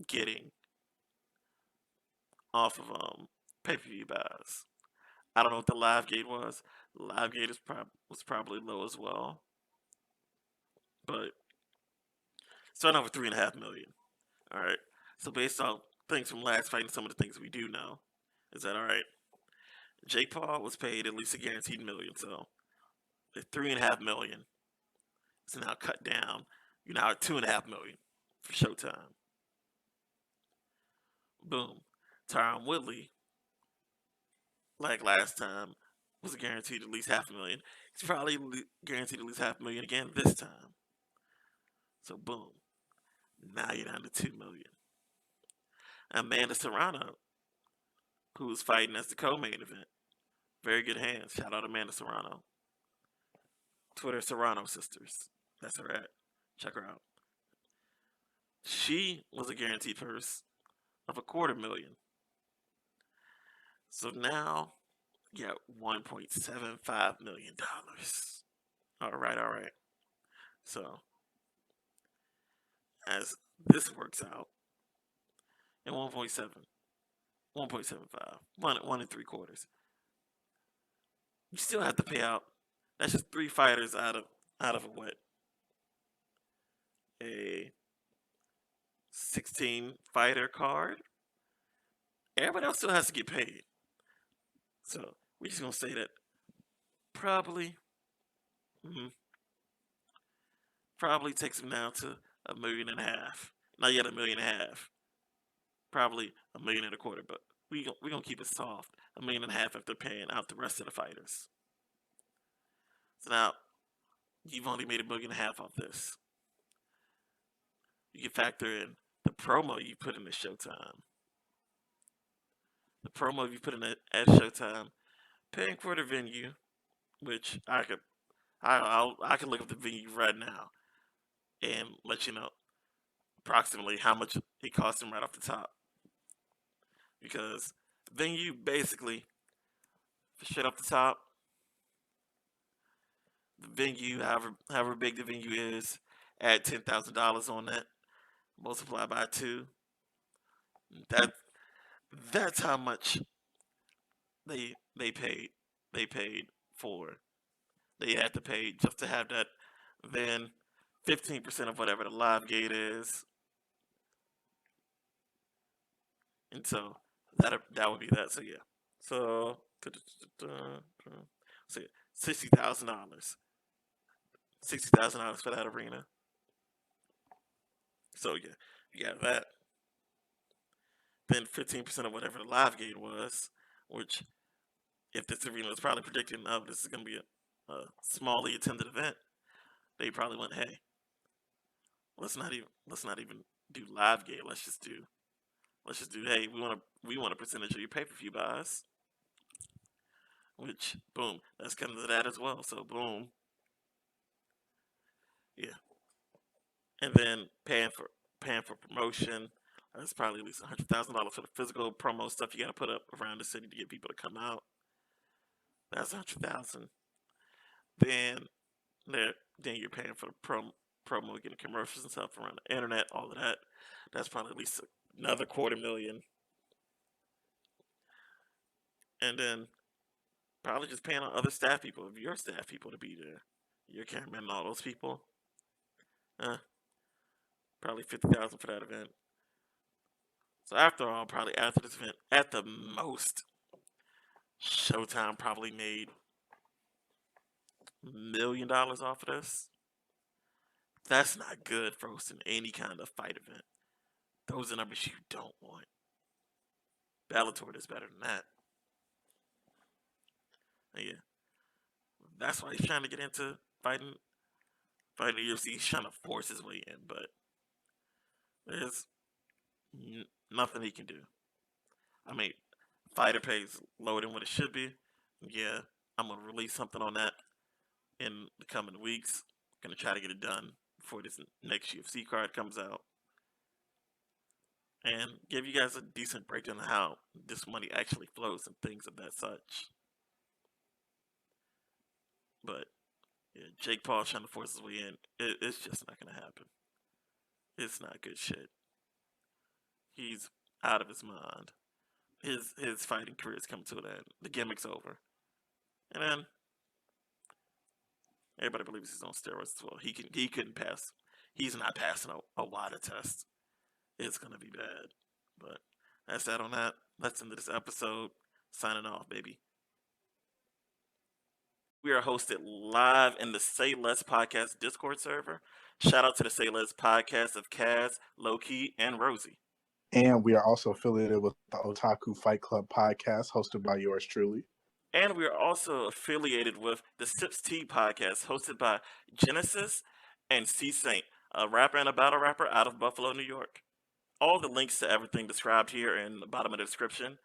getting off of pay-per-view buys. I don't know what the live gate was. Live gate was probably low as well, but starting off with 3.5 million. All right. So based on things from last fight and some of the things we do know, is that all right? Jake Paul was paid at least a guaranteed million, so the 3.5 million is now cut down. You're now at 2.5 million for Showtime. Boom. Tyron Woodley, like last time, was guaranteed at least 500,000. He's probably guaranteed at least 500,000 again this time. So boom. Now you're down to 2 million. Amanda Serrano, who was fighting as the co-main event. Very good hands. Shout out Amanda Serrano. Twitter Serrano Sisters. That's her at. Check her out. She was a guaranteed purse of $250,000. So now you got $1.75 million. All right. So as this works out, and 1.7, 1.75, 1.75. You still have to pay out. That's just 3 fighters out of a what? A 16 fighter card. Everybody else still has to get paid. So we're just gonna say that probably takes him down to $1.5 million. Not yet $1.5 million. Probably $1.25 million, but we gonna keep it soft. $1.5 million after paying out the rest of the fighters. So now you've only made $1.5 million off this. You can factor in the promo you put in the Showtime. The promo you put in at Showtime, paying for the venue, which I could look up the venue right now and let you know approximately how much it cost him right off the top. Because the venue basically, straight off the top, the venue, however big the venue is, add $10,000 on that, multiply by 2. That's how much they paid. They paid for. They had to pay just to have that. Then 15% of whatever the live gate is, and so that would be that. So yeah. So $60,000. $60,000 for that arena. So yeah, you got that. Then 15% of whatever the live gate was, which if this arena was probably predicting, oh, this is gonna be a smallly attended event, they probably went, hey, let's not even do live gate. Let's just do hey, we want a percentage of your pay-per-view buys. Which boom, that's coming to that as well. So boom. Yeah. And then paying for promotion. That's probably at least $100,000 for the physical promo stuff you got to put up around the city to get people to come out. That's $100,000. Then you're paying for the promo, getting commercials and stuff around the internet, all of that. That's probably at least another $250,000. And then probably just paying on other staff people, of your staff people, to be there. Your cameraman and all those people. Probably $50,000 for that event. So after all, probably after this event, at the most, Showtime probably made $1 million off of this. That's not good for hosting any kind of fight event. Those are numbers you don't want. Bellator does better than that. And yeah, that's why he's trying to get into fighting the UFC. He's trying to force his way in, but there's nothing he can do. I mean, fighter pays lower than what it should be. Yeah, I'm gonna release something on that in the coming weeks. Gonna try to get it done before this next UFC card comes out. and give you guys a decent breakdown of how this money actually flows and things of that such. But yeah, Jake Paul trying to force his way in, it's just not gonna happen. It's not good shit. He's out of his mind. His fighting career is coming to an end. The gimmick's over. And then everybody believes he's on steroids as well. He couldn't pass. He's not passing a WADA test. It's gonna be bad. But that's that on that. Let's end this episode. Signing off, baby. We are hosted live in the SayLess podcast Discord server. Shout out to the SayLess podcast of Kaz, Lowkey, and Rosy. And we are also affiliated with the Otaku Fight Club podcast, hosted by yours truly. And we are also affiliated with the Sips Tea podcast, hosted by Genesis and C Saint, a rapper and a battle rapper out of Buffalo, New York. All the links to everything described here in the bottom of the description.